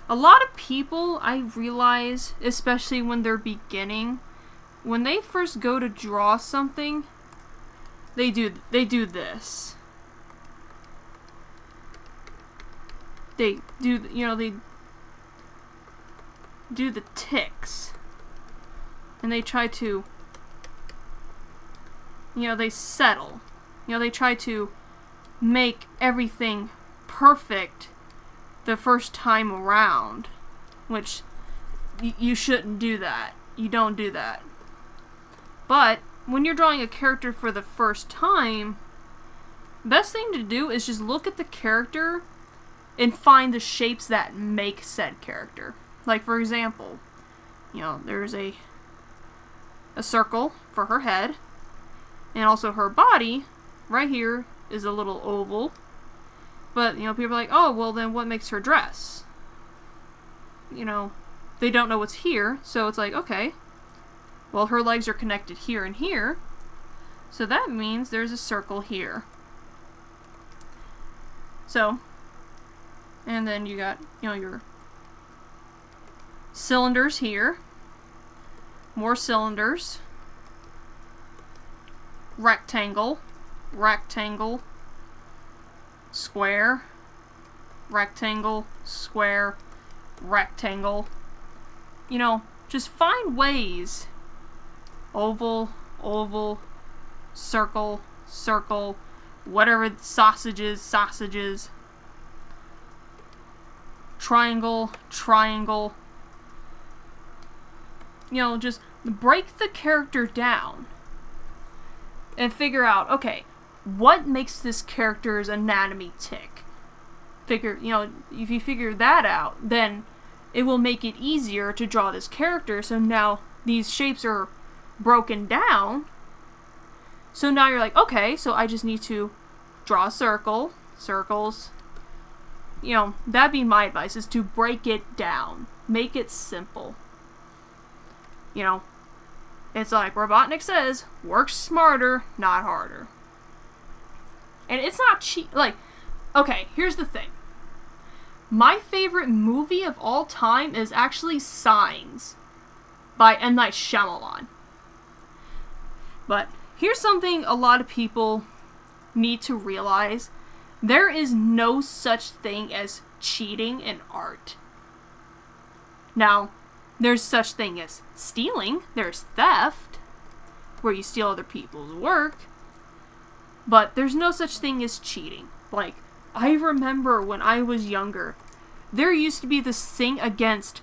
A lot of people, I realize, especially when they're beginning, when they first go to draw something, they do this. They do, they do the ticks. And they try to, they settle. They try to make everything perfect the first time around. Which, you shouldn't do that. You don't do that. But, when you're drawing a character for the first time, best thing to do is just look at the character and find the shapes that make said character. Like, for example, there's a circle for her head, and also her body, right here, is a little oval. But, people are like, oh, well, then what makes her dress? They don't know what's here, so it's like, okay, well, her legs are connected here and here, so that means there's a circle here. So, and then you got, your cylinders here. More cylinders. Rectangle. Rectangle. Square. Rectangle. Square. Rectangle. Just find ways. Oval. Oval. Circle. Circle. Whatever, sausages. Sausages. Triangle, triangle. Just break the character down and figure out, okay, what makes this character's anatomy tick? If you figure that out, then it will make it easier to draw this character. So now these shapes are broken down. So now you're like, okay, so I just need to draw a circle, circles. That'd be my advice, is to break it down. Make it simple. It's like Robotnik says, work smarter, not harder. And it's not cheap. Like, okay, here's the thing. My favorite movie of all time is actually Signs by M. Night Shyamalan. But here's something a lot of people need to realize. There is no such thing as cheating in art. Now, there's such thing as stealing. There's theft, where you steal other people's work. But there's no such thing as cheating. Like, I remember when I was younger, there used to be this thing against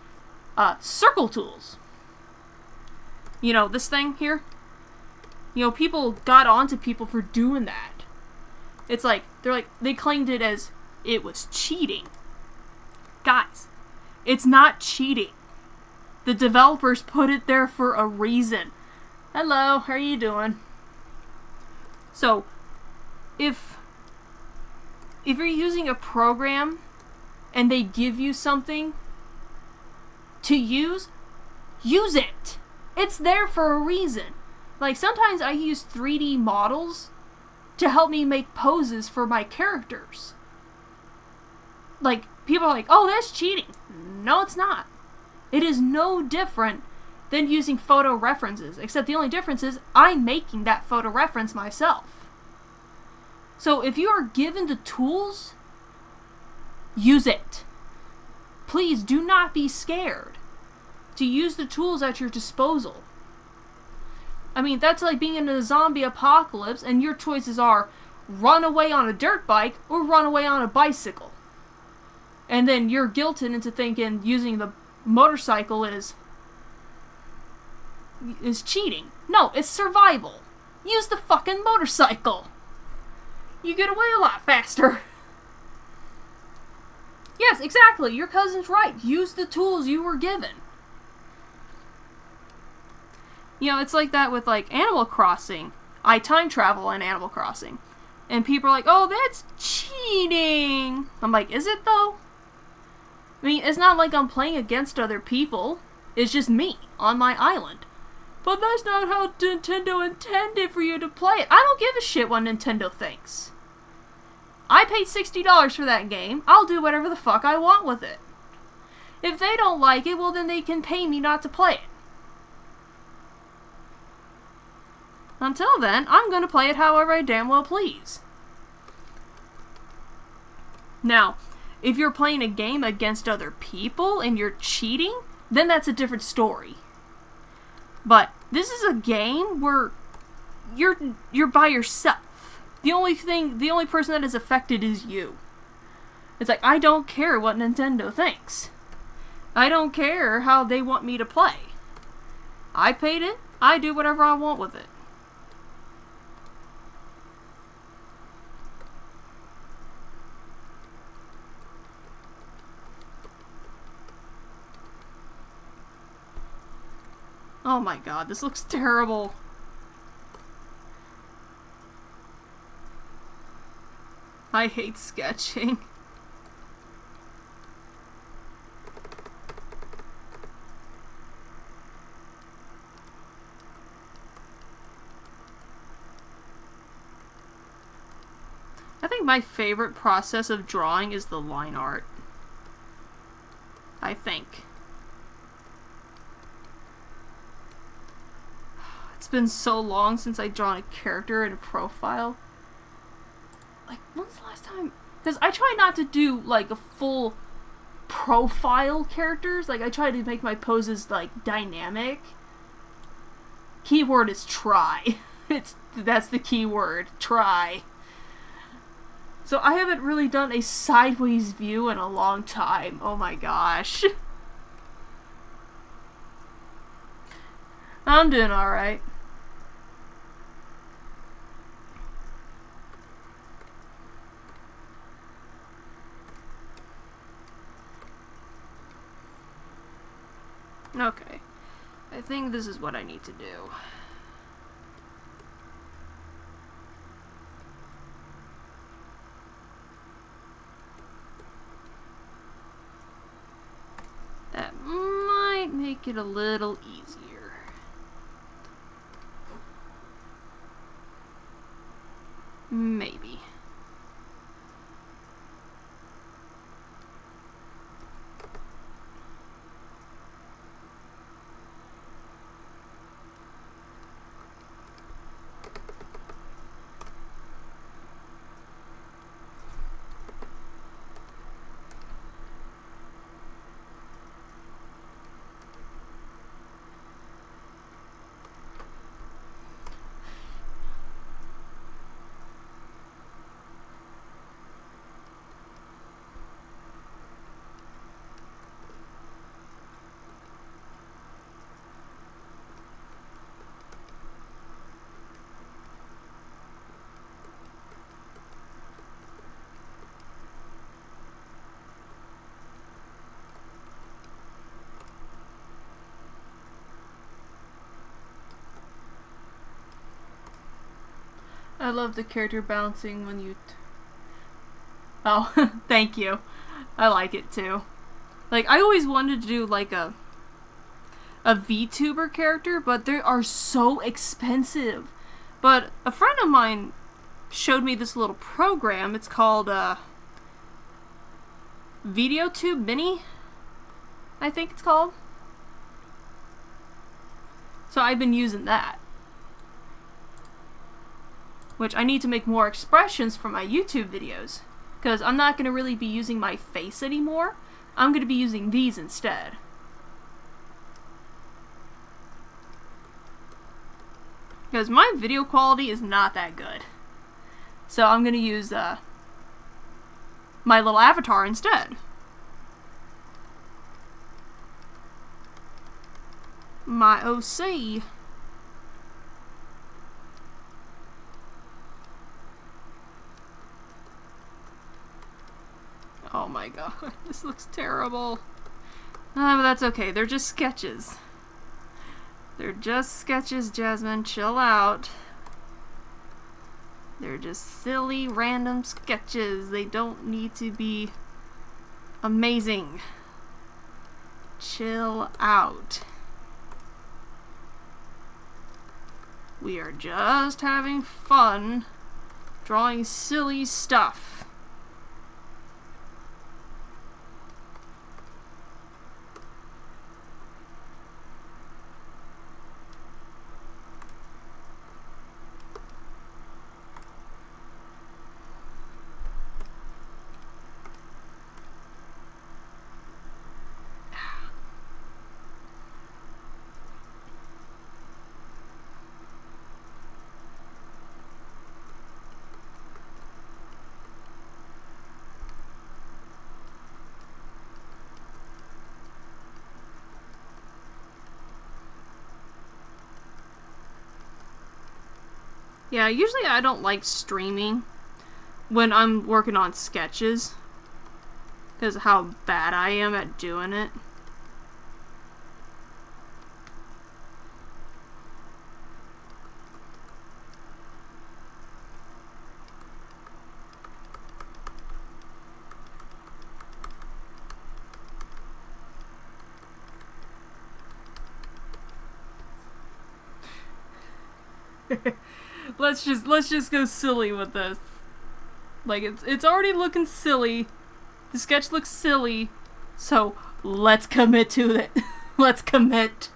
circle tools. This thing here? People got onto people for doing that. It's like, they claimed it as it was cheating. Guys, it's not cheating. The developers put it there for a reason. Hello, how are you doing? So, if you're using a program and they give you something to use it. It's there for a reason. Like, sometimes I use 3D models to help me make poses for my characters. Like, people are like, oh, that's cheating. No, it's not. It is no different than using photo references, except the only difference is I'm making that photo reference myself. So if you are given the tools, use it. Please do not be scared to use the tools at your disposal. I mean, that's like being in a zombie apocalypse and your choices are run away on a dirt bike or run away on a bicycle. And then you're guilted into thinking using the motorcycle is cheating. No, it's survival. Use the fucking motorcycle. You get away a lot faster. Yes, exactly. Your cousin's right. Use the tools you were given. You know, it's like that with, like, Animal Crossing. I time travel in Animal Crossing. And people are like, oh, that's cheating. I'm like, is it though? I mean, it's not like I'm playing against other people. It's just me on my island. But that's not how Nintendo intended for you to play it. I don't give a shit what Nintendo thinks. I paid $60 for that game. I'll do whatever the fuck I want with it. If they don't like it, well then they can pay me not to play it. Until then, I'm gonna play it however I damn well please. Now, if you're playing a game against other people and you're cheating, then that's a different story. But this is a game where you're by yourself. The only person that is affected is you. It's like, I don't care what Nintendo thinks. I don't care how they want me to play. I paid it. I do whatever I want with it. Oh my god, this looks terrible. I hate sketching. I think my favorite process of drawing is the line art. I think. It's been so long since I've drawn a character in a profile. Like, when's the last time? Because I try not to do, like, a full profile characters. Like, I try to make my poses, like, dynamic. Keyword is try. That's the keyword. Try. So I haven't really done a sideways view in a long time. Oh my gosh. I'm doing alright. Okay. I think this is what I need to do. That might make it a little easier. Maybe. I love the character bouncing when you... Oh, thank you. I like it too. Like, I always wanted to do like a VTuber character, but they are so expensive. But a friend of mine showed me this little program. It's called VideoTube Mini, I think it's called. So I've been using that. Which I need to make more expressions for my YouTube videos. Because I'm not going to really be using my face anymore. I'm going to be using these instead. Because my video quality is not that good. So I'm going to use my little avatar instead. My OC. Oh my god, this looks terrible. But that's okay, they're just sketches. They're just sketches, Jasmine. Chill out. They're just silly, random sketches. They don't need to be amazing. Chill out. We are just having fun drawing silly stuff. Yeah, usually I don't like streaming when I'm working on sketches because of how bad I am at doing it. Let's just go silly with this. Like it's already looking silly. The sketch looks silly, so let's commit to it. Let's commit.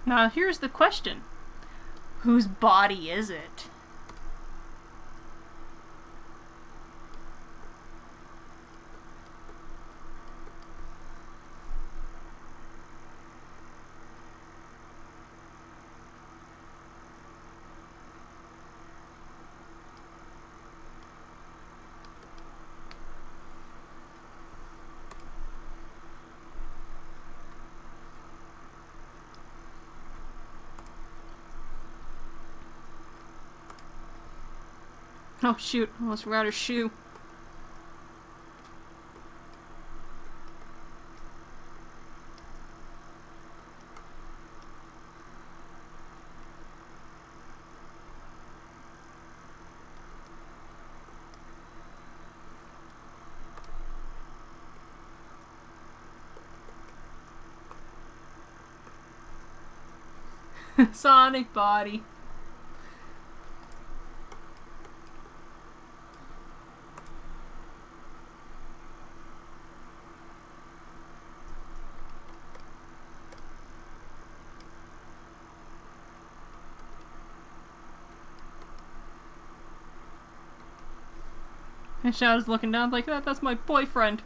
Now here's the question. Whose body is it? Oh shoot, almost forgot her shoe. Sonic body. And Shadow's looking down like that. That's my boyfriend.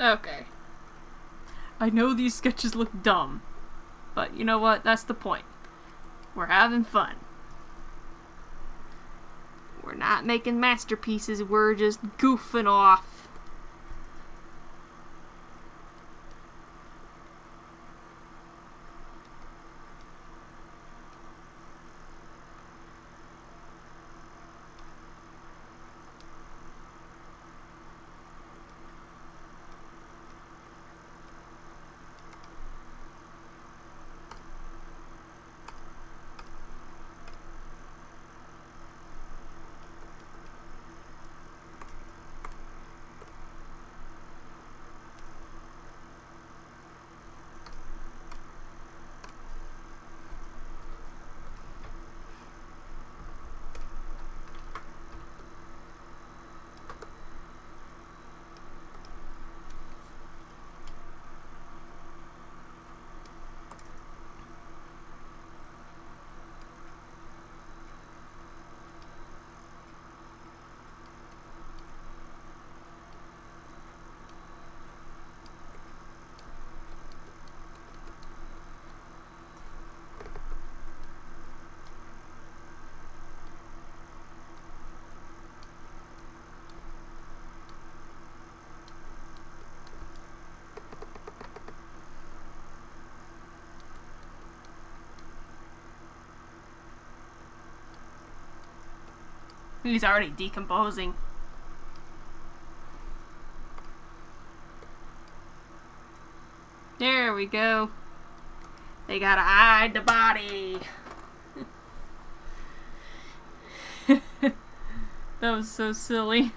Okay. I know these sketches look dumb, but you know what? That's the point. We're having fun. We're not making masterpieces, we're just goofing off. He's already decomposing. There we go. They gotta hide the body. That was so silly.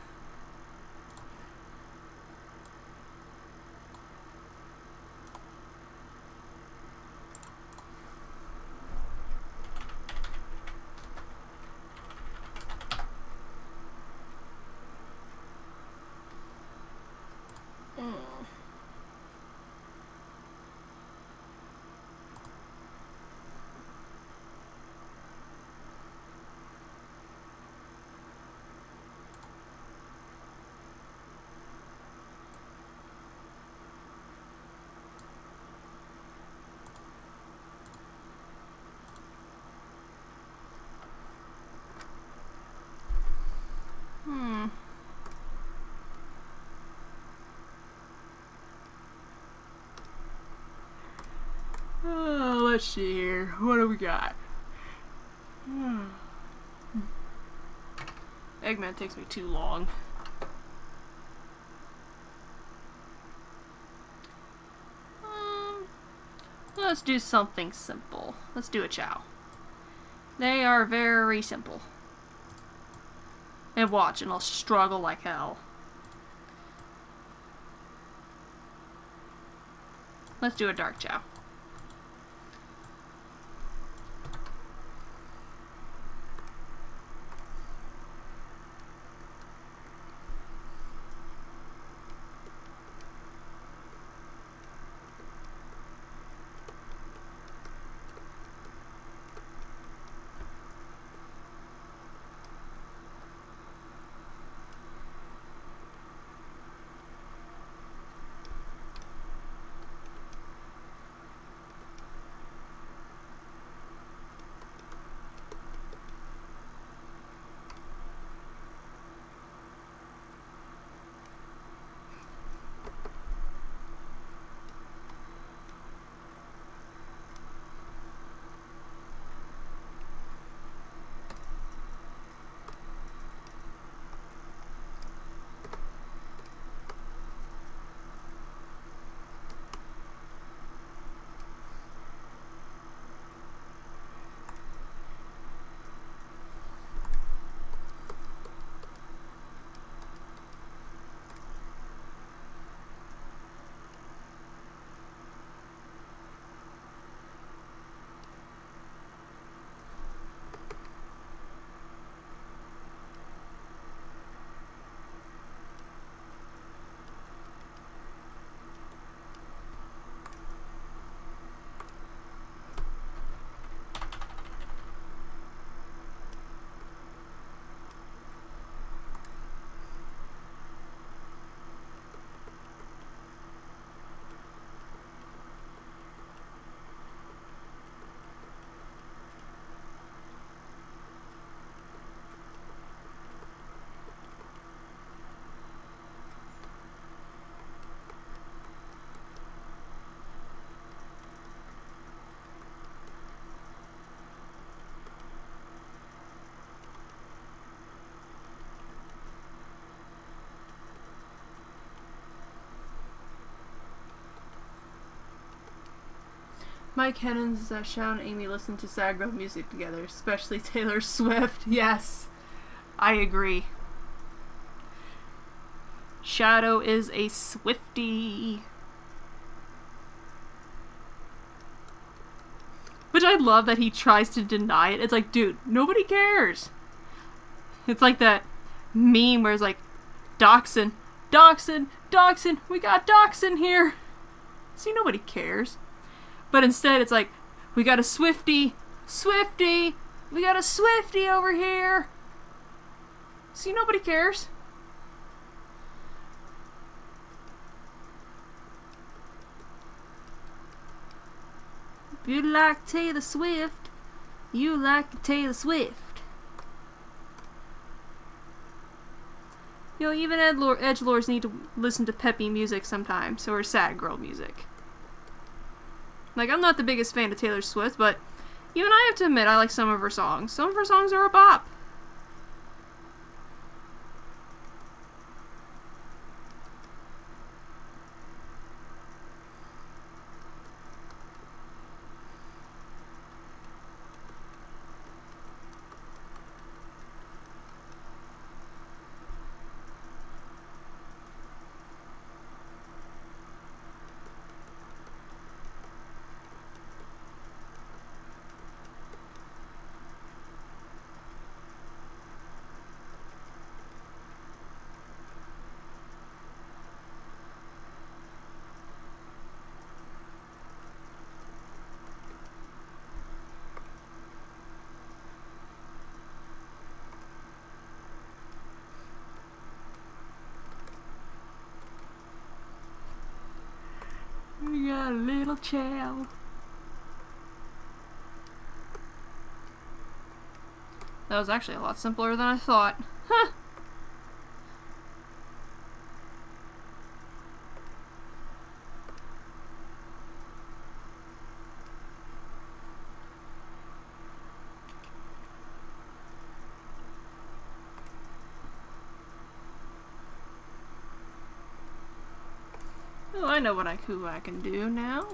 Let's see here. What do we got? Eggman takes me too long. Let's do something simple. Let's do a Chow. They are very simple. And watch, and I'll struggle like hell. Let's do a dark Chow. Mike Heddens, Sean and Amy listen to sad girl music together, especially Taylor Swift. Yes, I agree. Shadow is a Swiftie. Which I love that he tries to deny it. It's like, dude, nobody cares. It's like that meme where it's like, Dachshund, Dachshund, Dachshund, we got Dachshund here. See, nobody cares. But instead it's like, we got a Swiftie, Swiftie, we got a Swiftie over here. See, nobody cares. You like Taylor Swift, you like Taylor Swift. You know, even edgelords need to listen to peppy music sometimes, or sad girl music. Like, I'm not the biggest fan of Taylor Swift, but even I have to admit I like some of her songs. Some of her songs are a bop. We got a little child. That was actually a lot simpler than I thought. Huh. Oh, I know who I can do now.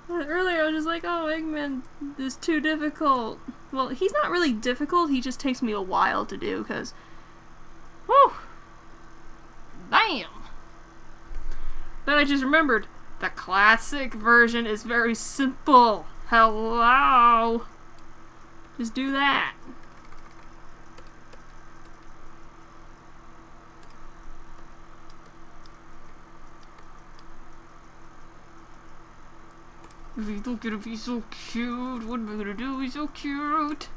Earlier I was just like, oh, Eggman is too difficult. Well, he's not really difficult, he just takes me a while to do, because... Whew! Damn! Then I just remembered, the classic version is very simple. Hello! Just do that. If you don't get to be so cute, what am I gonna do? He's so cute.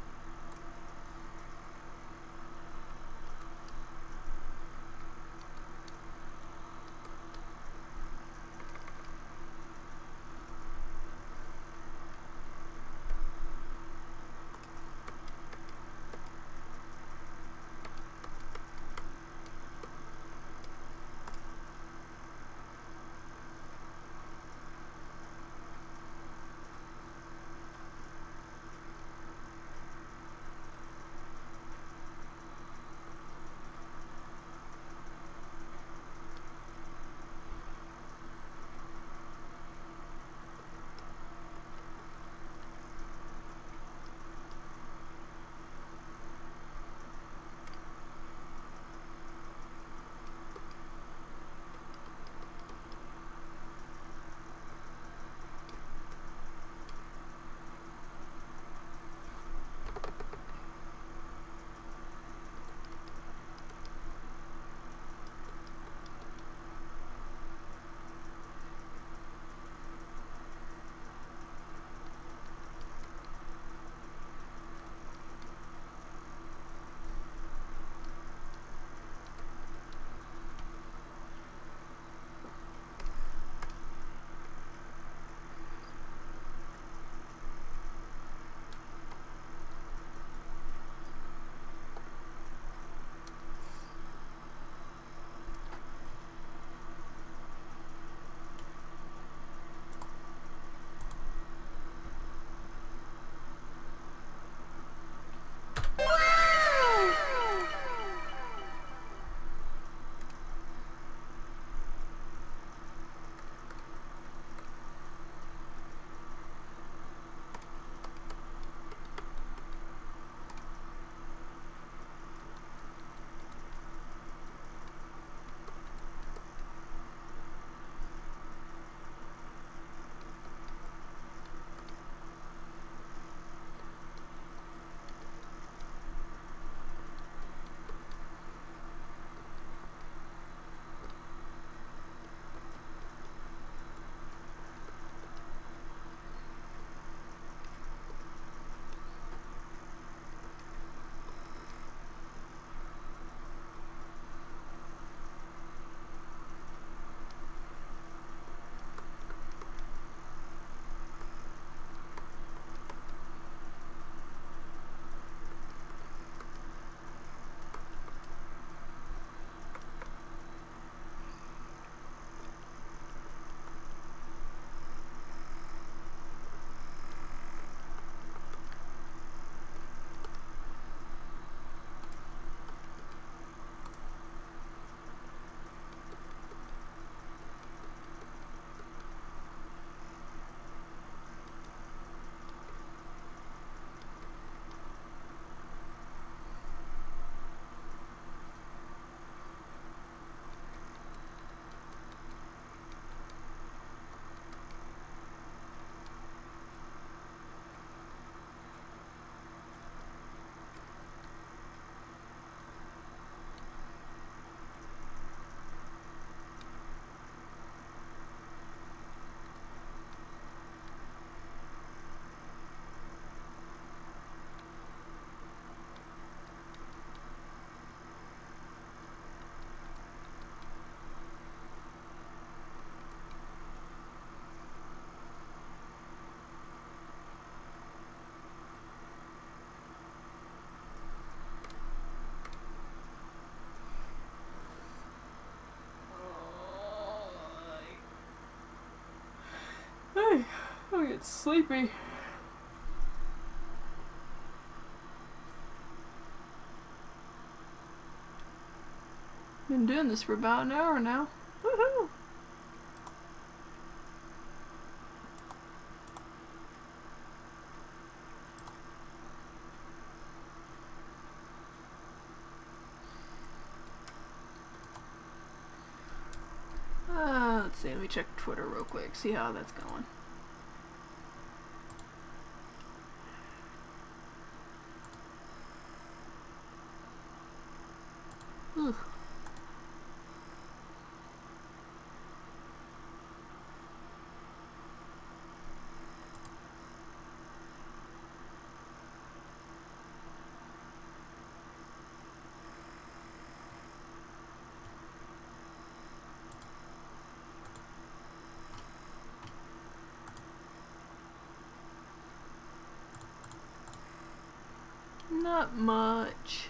get sleepy. Been doing this for about an hour now. Woohoo! Let's see, let me check Twitter real quick, see how that's going. Ugh. Not much.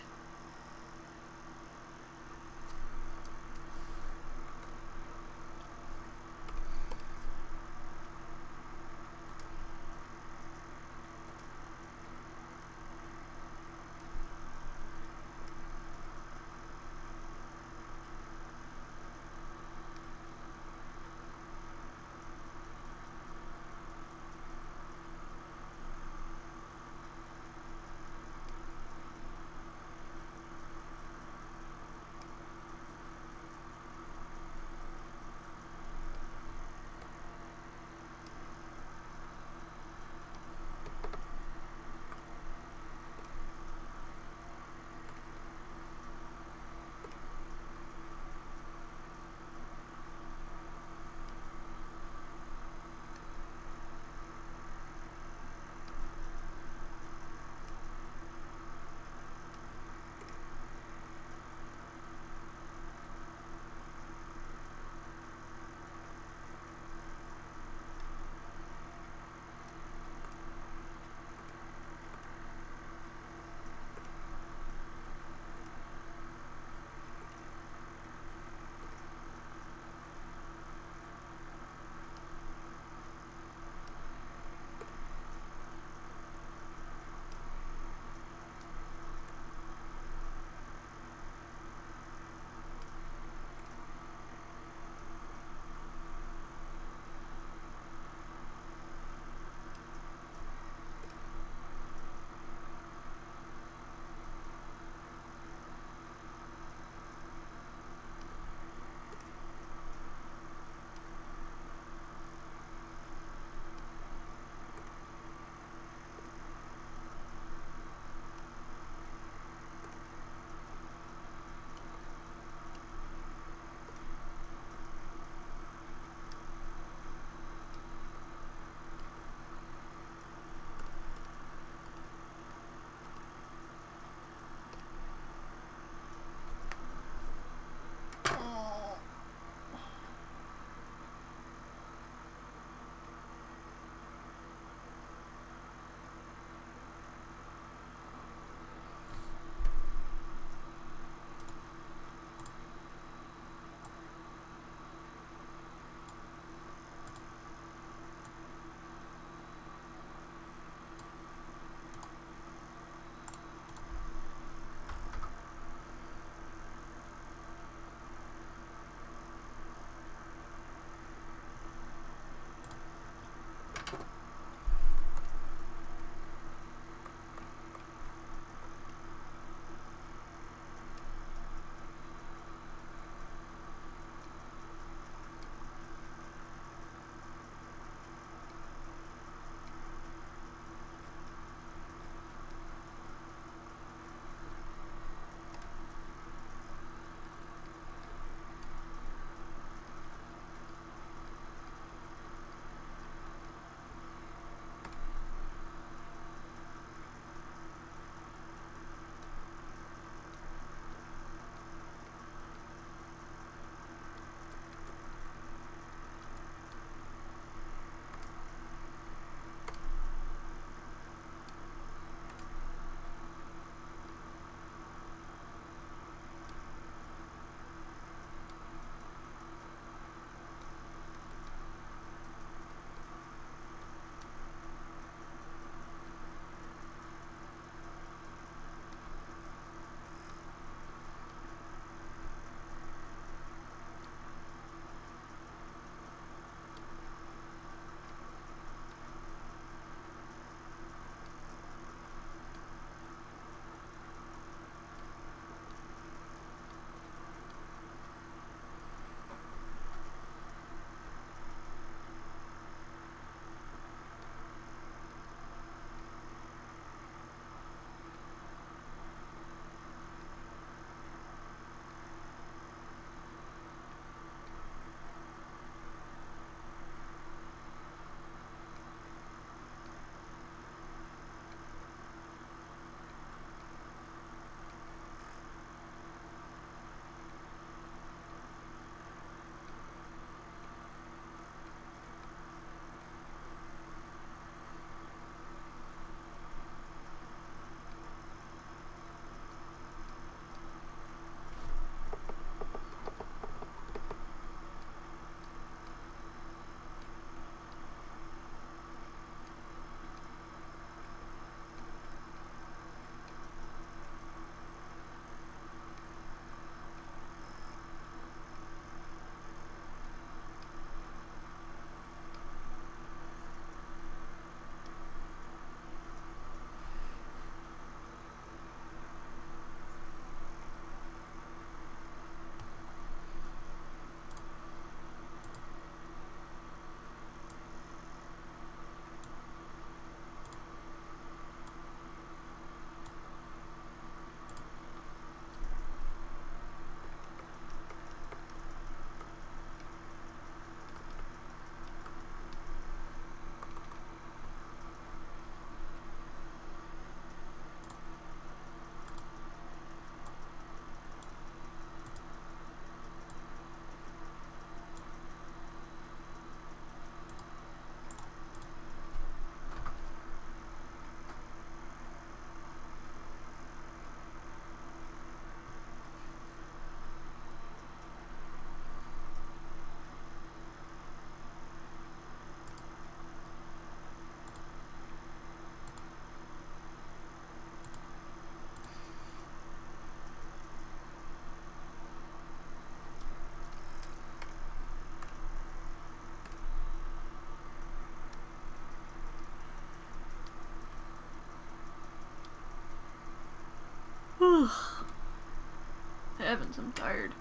Heavens, I'm tired.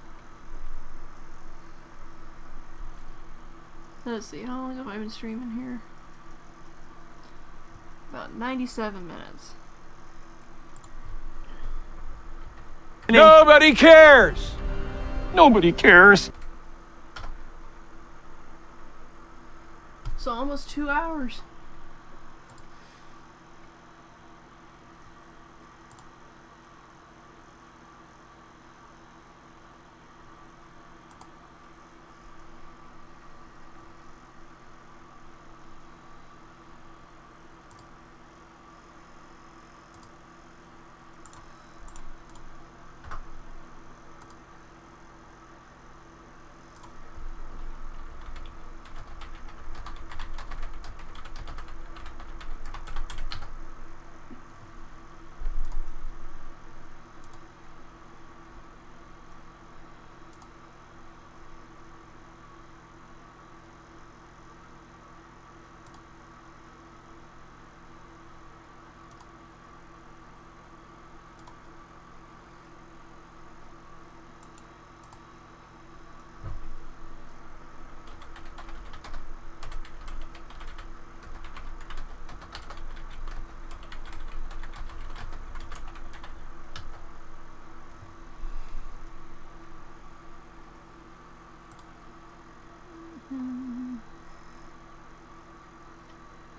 Let's see, how long have I been streaming here? About 97 minutes. Nobody cares! Nobody cares. So almost 2 hours.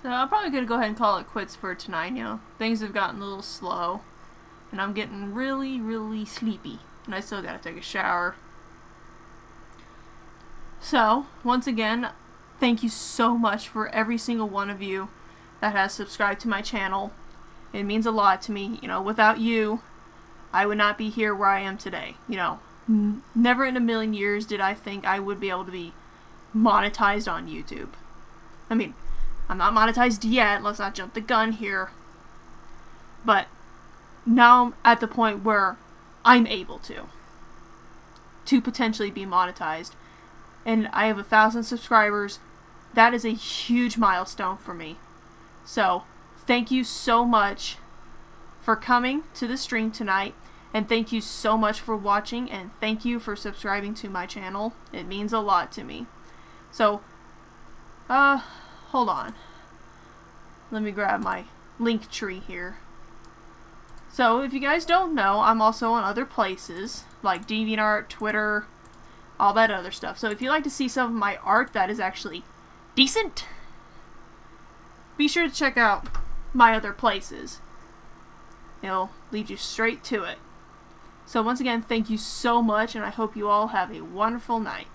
So I'm probably gonna go ahead and call it quits for tonight. You know, things have gotten a little slow, and I'm getting really, really sleepy, and I still gotta take a shower. So, once again, thank you so much for every single one of you that has subscribed to my channel. It means a lot to me. You know, without you, I would not be here where I am today. You know, never in a million years did I think I would be able to be monetized on YouTube. I mean, I'm not monetized yet, let's not jump the gun here. But now I'm at the point where I'm able to potentially be monetized. And I have 1,000 subscribers. That is a huge milestone for me. So, thank you so much for coming to the stream tonight. And thank you so much for watching. And thank you for subscribing to my channel. It means a lot to me. So, hold on. Let me grab my link tree here. So, if you guys don't know, I'm also on other places, like DeviantArt, Twitter, all that other stuff. So, if you'd like to see some of my art that is actually decent, be sure to check out my other places. It'll lead you straight to it. So, once again, thank you so much, and I hope you all have a wonderful night.